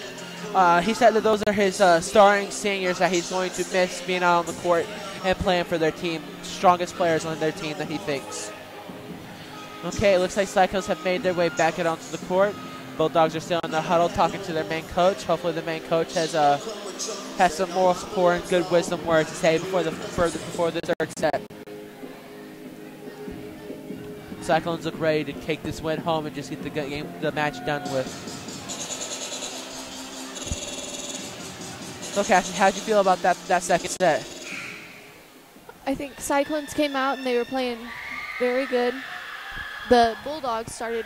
He said that those are his starring seniors that he's going to miss being out on the court and playing for their team, strongest players on their team that he thinks. Okay, it looks like Cyclones have made their way back out onto the court. Bulldogs are still in the huddle talking to their main coach. Hopefully the main coach has some moral support and good wisdom words to say before the third set. Cyclones look ready to take this win home and just get the match done with. So, Cassie, how'd you feel about that second set? I think Cyclones came out and they were playing very good. The Bulldogs started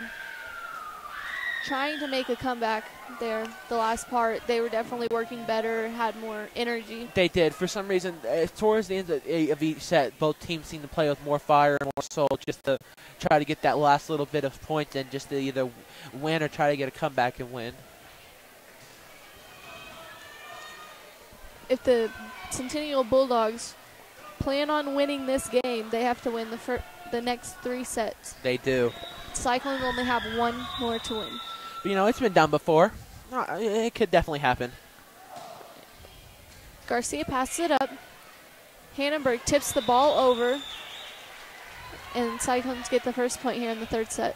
trying to make a comeback there. The last part, they were definitely working better, had more energy. They did. For some reason, towards the end of each set, both teams seemed to play with more fire and more soul just to try to get that last little bit of points and just to either win or try to get a comeback and win. If the Centennial Bulldogs plan on winning this game, they have to win the next 3 sets. They do. Cyclones only have 1 more to win. But, you know, it's been done before. It could definitely happen. Garcia passes it up. Hannenberg tips the ball over. And Cyclones get the first point here in the third set.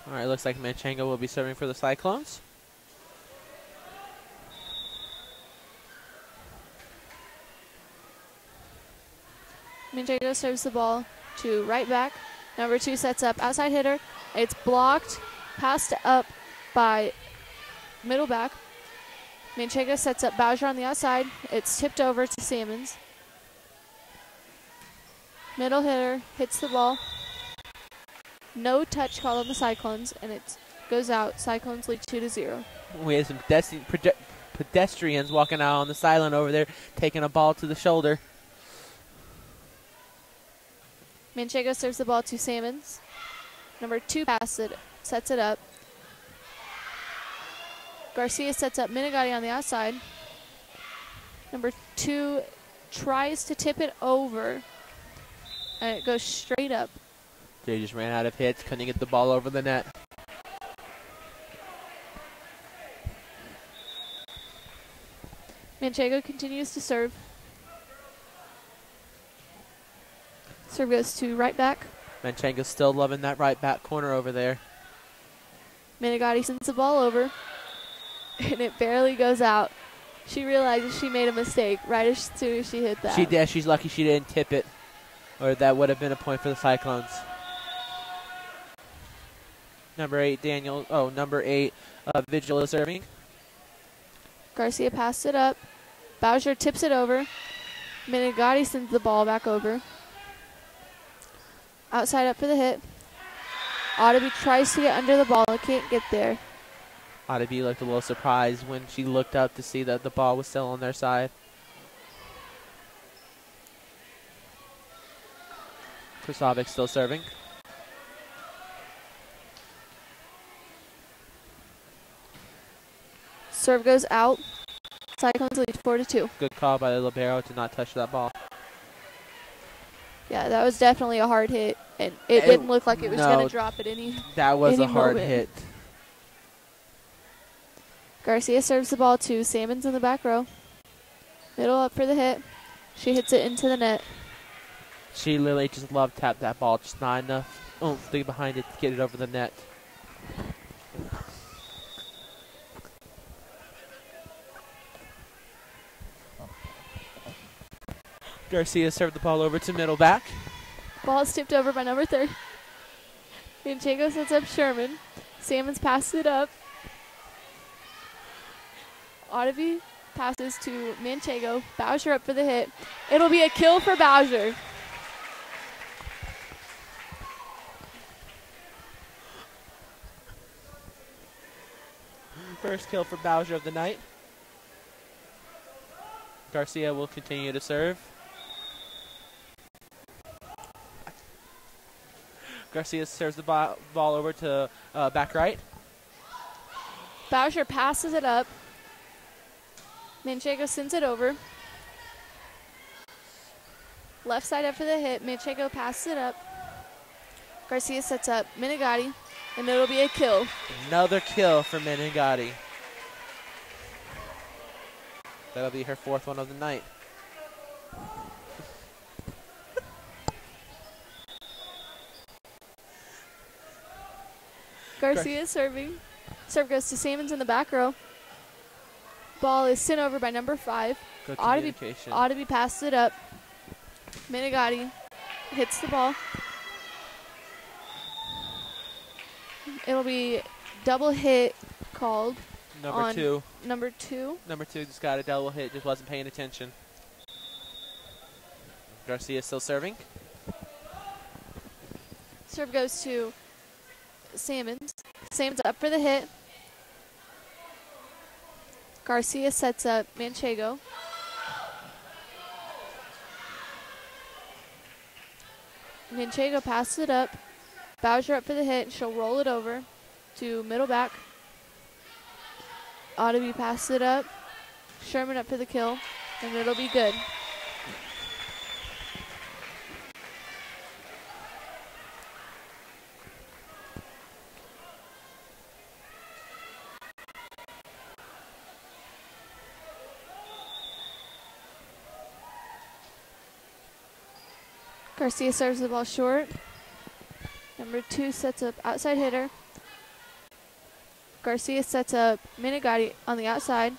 All right, looks like Manchengo will be serving for the Cyclones. Manchengo serves the ball to right back. Number 2 sets up outside hitter. It's blocked, passed up by middle back. Manchengo sets up Bowser on the outside. It's tipped over to Salmons. Middle hitter hits the ball. No touch call on the Cyclones, and it goes out. Cyclones lead 2-0. We had some pedestrians walking out on the sideline over there, taking a ball to the shoulder. Manchengo serves the ball to Salmons. Number 2 sets it up. Garcia sets up Minigatti on the outside. Number 2 tries to tip it over, and it goes straight up. They just ran out of hits, couldn't get the ball over the net. Manchengo continues to serve. Serve goes to right back. Manchengo's still loving that right back corner over there. Minigatti sends the ball over, and it barely goes out. She realizes she made a mistake right as soon as she hit that. She did. She's lucky she didn't tip it, or that would have been a point for the Cyclones. Number 8, Vigil is serving. Garcia passed it up. Bowser tips it over. Minigatti sends the ball back over. Outside up for the hit. Audeby tries to get under the ball. Can't get there. Audeby looked a little surprised when she looked up to see that the ball was still on their side. Krasovic still serving. Serve goes out. Cyclones lead 4-2. Good call by the libero to not touch that ball. Yeah, that was definitely a hard hit, and it didn't look like it was going to drop at any That was any a hard moment. hit. Garcia serves the ball to Salmons in the back row. Middle up for the hit. She hits it into the net. She literally just love tapped that ball, just not enough oomph to get behind it to get it over the net. Garcia served the ball over to middle back. Ball is tipped over by number 30. Manchego sets up Sherman. Salmons passes it up. Otterby passes to Manchego. Bowser up for the hit. It'll be a kill for Bowser. First kill for Bowser of the night. Garcia will continue to serve. Garcia serves the ball over to back right. Bowser passes it up. Manchego sends it over. Left side up for the hit. Manchego passes it up. Garcia sets up Menegatti, and it'll be a kill. Another kill for Menegatti. That'll be her fourth one of the night. Garcia serving. Serve goes to Salmons in the back row. Ball is sent over by number 5. Good Otterby communication. passes it up. Menegatti hits the ball. It'll be double hit called Number 2. Number 2. Number 2 just got a double hit, just wasn't paying attention. Garcia still serving. Serve goes to Salmons. Salmons up for the hit. Garcia sets up Manchego. Manchego passes it up. Bowser up for the hit. She'll roll it over to middle back. Otterby passes it up. Sherman up for the kill, and it'll be good. Garcia serves the ball short. Number 2 sets up outside hitter. Garcia sets up Menegatti on the outside,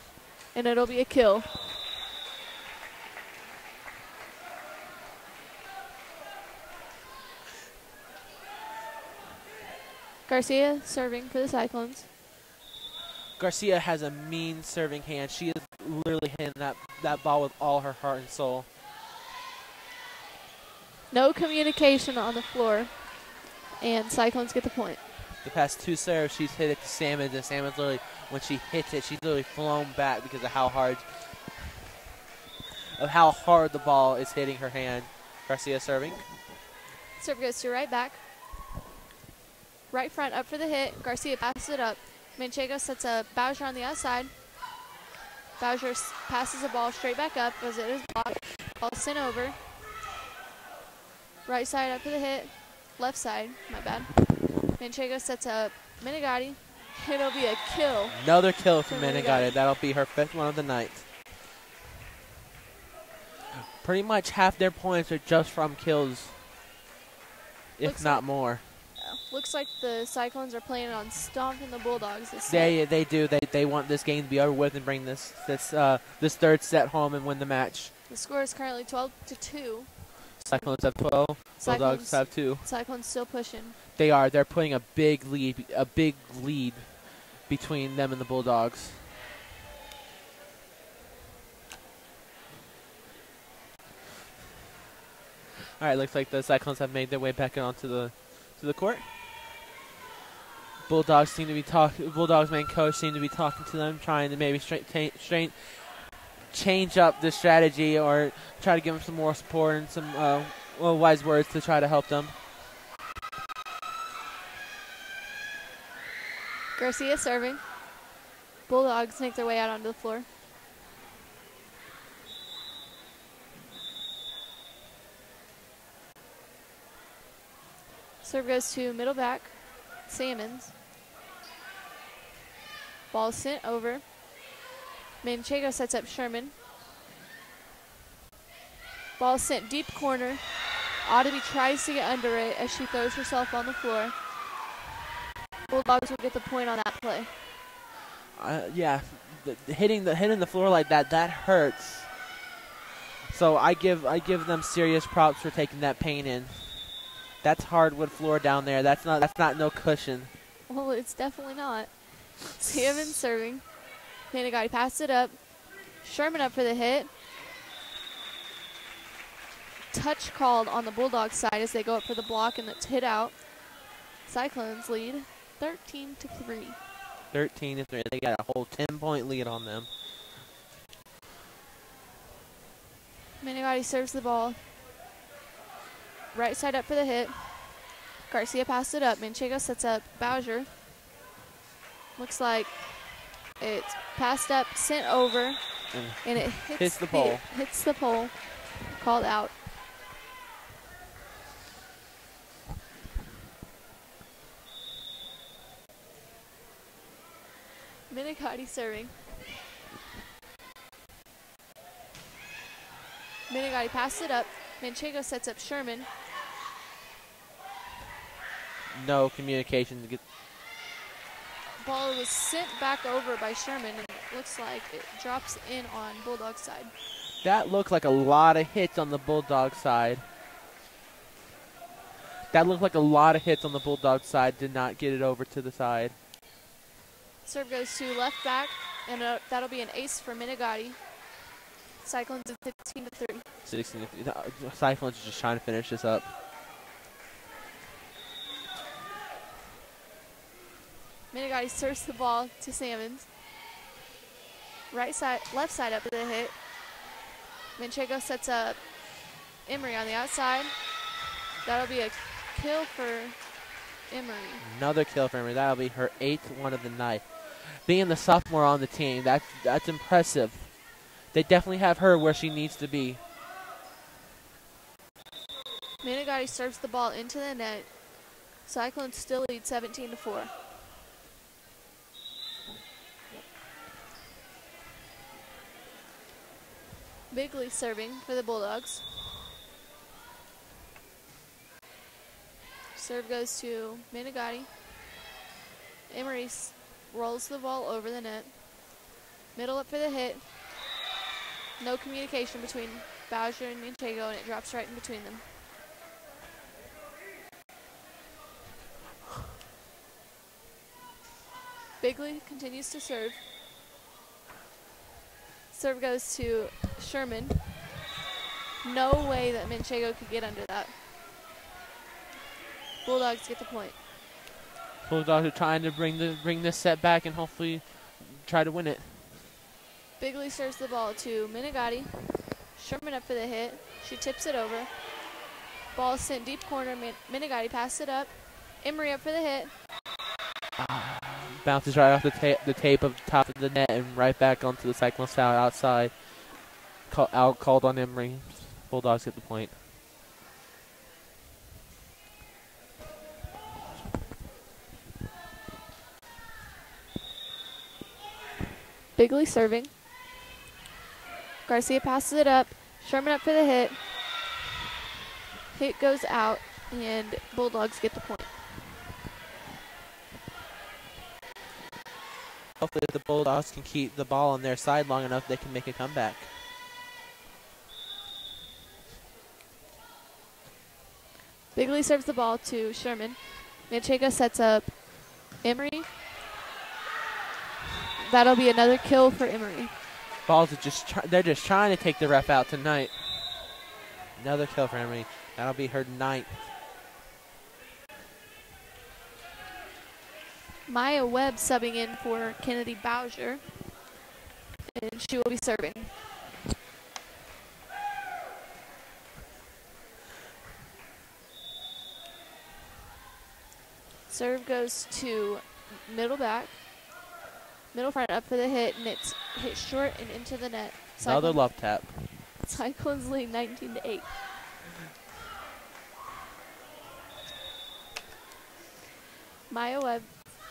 and it'll be a kill. Garcia serving for the Cyclones. Garcia has a mean serving hand. She is literally hitting that ball with all her heart and soul. No communication on the floor, and Cyclones get the point. The past 2 serves, she's hit it to Salmons, and Salmons literally, when she hits it, she's literally flown back because of how hard the ball is hitting her hand. Garcia serving. Serve goes to right back. Right front up for the hit. Garcia passes it up. Manchego sets up Bowser on the outside. Bowser passes the ball straight back up as it is blocked. Ball sent over. Right side up for the hit. Left side, my bad. Manchego sets up Menegatti. It'll be a kill. Another kill for Menegatti. That'll be her 5th one of the night. Pretty much half their points are just from kills, if not more. Looks like the Cyclones are planning on stomping the Bulldogs this set. They do. They want this game to be over with and bring this 3rd set home and win the match. The score is currently 12-2. Cyclones have 12. Bulldogs have 2. Cyclones still pushing. They are. They're putting a big lead between them and the Bulldogs. All right, looks like the Cyclones have made their way back onto the court. Bulldogs main coach seem to be talking to them, trying to maybe change up the strategy or try to give them some more support and some wise words to try to help them. Garcia serving. Bulldogs make their way out onto the floor. Serve goes to middle back, Salmons. Ball sent over. Manchego sets up Sherman. Ball sent deep corner. Otterby tries to get under it as she throws herself on the floor. Bulldogs will get the point on that play. Yeah, hitting the floor like that hurts. So I give them serious props for taking that paint in. That's hardwood floor down there. That's not no cushion. Well, it's definitely not. Salmon serving. Panagati passed it up. Sherman up for the hit. Touch called on the Bulldogs side as they go up for the block, and it's hit out. Cyclones lead 13-3. 13-3. They got a whole 10-point lead on them. Manigati serves the ball. Right side up for the hit. Garcia passed it up. Manchego sets up Bowser. Looks like it's passed up, sent over, and it hits the pole. Hits the pole. Called out. Minigati serving. Minigati passed it up. Manchego sets up Sherman. No communication to get. Ball was sent back over by Sherman, and it looks like it drops in on Bulldog side. That looked like a lot of hits on the Bulldog side. Did not get it over to the side. Serve goes to left back, and that'll be an ace for Minigati. Cyclones at 16-3. 16-3. Cyclones are just trying to finish this up. Minigati serves the ball to Salmons. Left side up for the hit. Manchego sets up Emery on the outside. That'll be a kill for Emery. Another kill for Emery. That'll be her 8th one of the night. Being the sophomore on the team, that's impressive. They definitely have her where she needs to be. Minigati serves the ball into the net. Cyclones still lead 17-4. Bigley serving for the Bulldogs. Serve goes to Minigati. Emery rolls the ball over the net. Middle up for the hit. No communication between Bowser and Manchego, and it drops right in between them. Bigley continues to serve. Serve goes to Sherman. No way that Manchego could get under that. Bulldogs get the point. Bulldogs are trying to bring this set back and hopefully try to win it. Bigley serves the ball to Minigati. Sherman up for the hit. She tips it over. Ball sent deep corner. Minigati passed it up. Emery up for the hit. Bounces right off the tape of the top of the net and right back onto the Cyclone side outside. Called on Emery. Bulldogs get the point. Bigley serving. Garcia passes it up. Sherman up for the hit. Hit goes out, and Bulldogs get the point. Hopefully if the Bulldogs can keep the ball on their side long enough, they can make a comeback. Bigley serves the ball to Sherman. Manchego sets up Emery. That'll be another kill for Emery. Balls are they're just trying to take the ref out tonight. Another kill for Emery. That'll be her 9th. Maya Webb subbing in for Kennedy Bowser, and she will be serving. Serve goes to middle back. Middle front up for the hit, and it's hit short and into the net. Another love tap. Cyclones lead 19-8. Maya Webb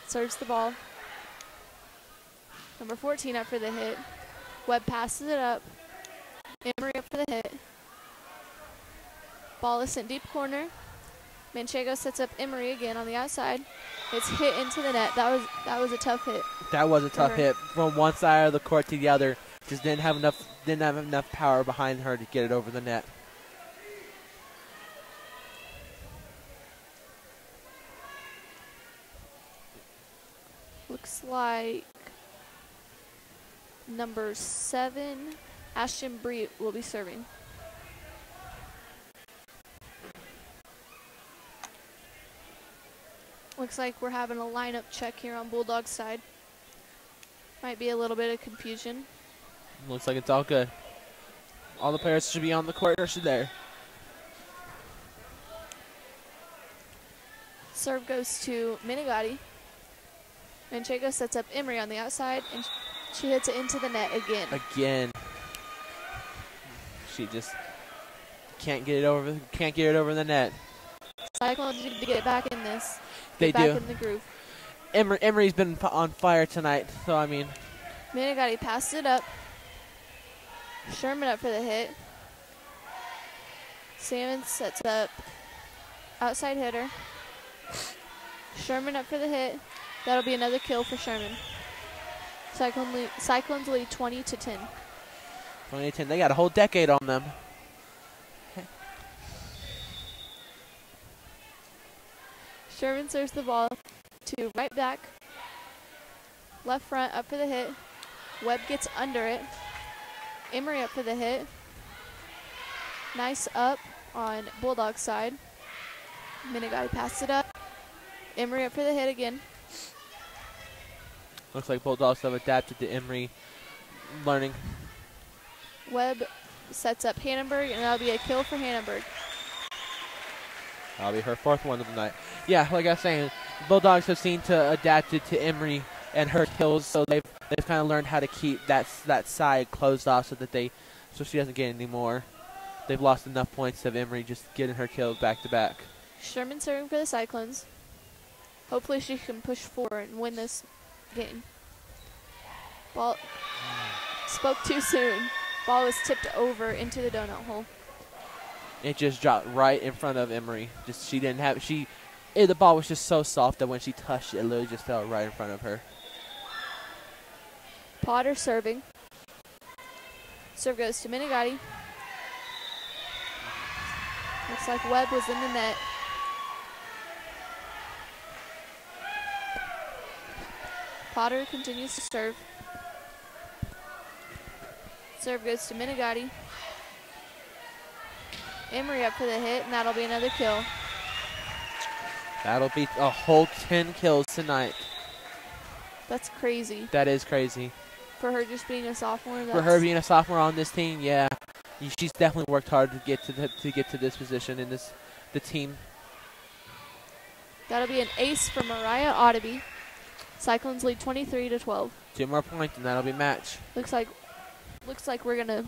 serves the ball. Number 14 up for the hit. Webb passes it up. Emery up for the hit. Ball is sent deep corner. Manchego sets up Emery again on the outside. It's hit into the net. That was a tough hit. That was a tough hit from one side of the court to the other. Just didn't have enough power behind her to get it over the net. Looks like number 7, Ashton Bree, will be serving. Looks like we're having a lineup check here on Bulldogs side. Might be a little bit of confusion. Looks like it's all good. All the players should be on the court or should there. Serve goes to Minigati. Manchego sets up Emery on the outside, and she hits it into the net again. Again. She just can't get it over the net. Cyclones need to get back in this. They Get back do. in the groove. Emery's been on fire tonight, so I mean. Minigati passed it up. Sherman up for the hit. Salmon sets up outside hitter. Sherman up for the hit. That'll be another kill for Sherman. Cyclones lead 20-10. 20-10. They got a whole decade on them. Sherman serves the ball to right back. Left front up for the hit. Webb gets under it. Emery up for the hit. Nice up on Bulldog side. Minigati passed it up. Emery up for the hit again. Looks like Bulldogs have adapted to Emery learning. Webb sets up Hannenberg, and that'll be a kill for Hannenberg. That'll be her 4th one of the night. Yeah, like I was saying, Bulldogs have seemed to adapt it to Emery and her kills, so they've kind of learned how to keep that side closed off so she doesn't get any more. They've lost enough points of Emery just getting her kills back to back. Sherman serving for the Cyclones. Hopefully she can push forward and win this game. Ball spoke too soon. Ball was tipped over into the donut hole. It just dropped right in front of Emery. The ball was just so soft that when she touched it, it literally just fell right in front of her. Potter serving. Serve goes to Minigati. Looks like Webb was in the net. Potter continues to serve. Serve goes to Minigati. Emery up for the hit, and that'll be another kill. That'll be a whole 10 kills tonight. That's crazy. That is crazy. For her just being a sophomore. For her being a sophomore on this team, yeah, she's definitely worked hard to get to this position in the team. That'll be an ace for Mariah Ottoby. Cyclones lead 23-12. 2 more points, and that'll be match. Looks like we're gonna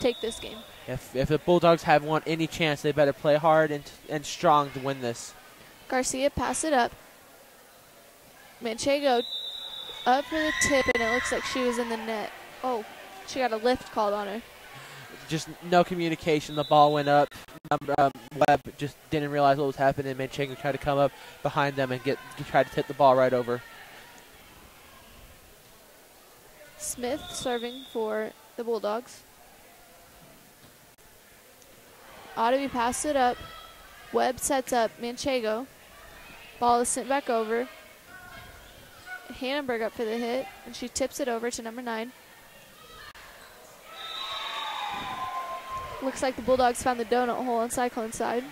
take this game. If the Bulldogs have any chance, they better play hard and strong to win this. Garcia passed it up. Manchego up for the tip, and it looks like she was in the net. Oh, she got a lift called on her. Just no communication. The ball went up. Webb just didn't realize what was happening. Manchego tried to come up behind them and tried to tip the ball right over. Smith serving for the Bulldogs. Ottoby passed it up. Webb sets up Manchego. Ball is sent back over. Hannenberg up for the hit, and she tips it over to number 9. Looks like the Bulldogs found the donut hole on Cyclone side.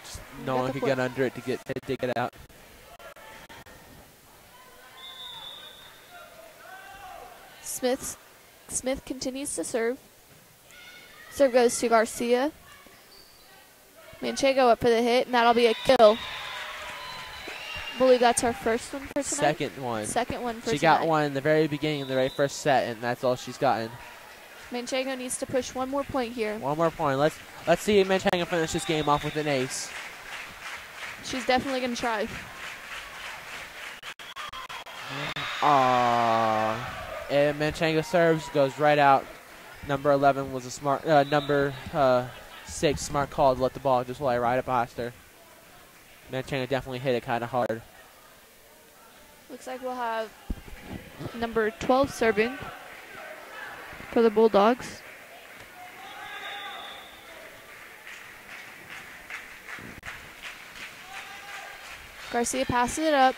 No one could get under it to dig it out. Smith continues to serve. Serve goes to Garcia. Manchego up for the hit, and that'll be a kill. I believe that's her first one for tonight. Second one. Second one for tonight. She got one in the very beginning, in the very first set, and that's all she's gotten. Manchego needs to push one more point here. One more point. Let's see if Manchego finish this game off with an ace. She's definitely going to try. And Manchego serves, goes right out. Number 11 was a smart. Number 6 smart call to let the ball just fly right past her. Manchego definitely hit it kind of hard. Looks like we'll have number 12 serving. for the Bulldogs. Garcia passes it up.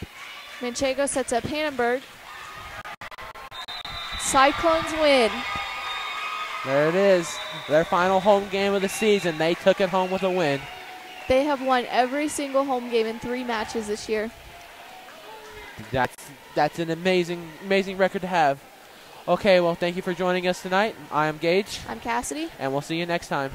Manchego sets up Hannenberg. Cyclones win. There it is. Their final home game of the season. They took it home with a win. They have won every single home game in 3 matches this year. That's an amazing record to have. Okay, well, thank you for joining us tonight. I am Gage. I'm Cassidy. And we'll see you next time.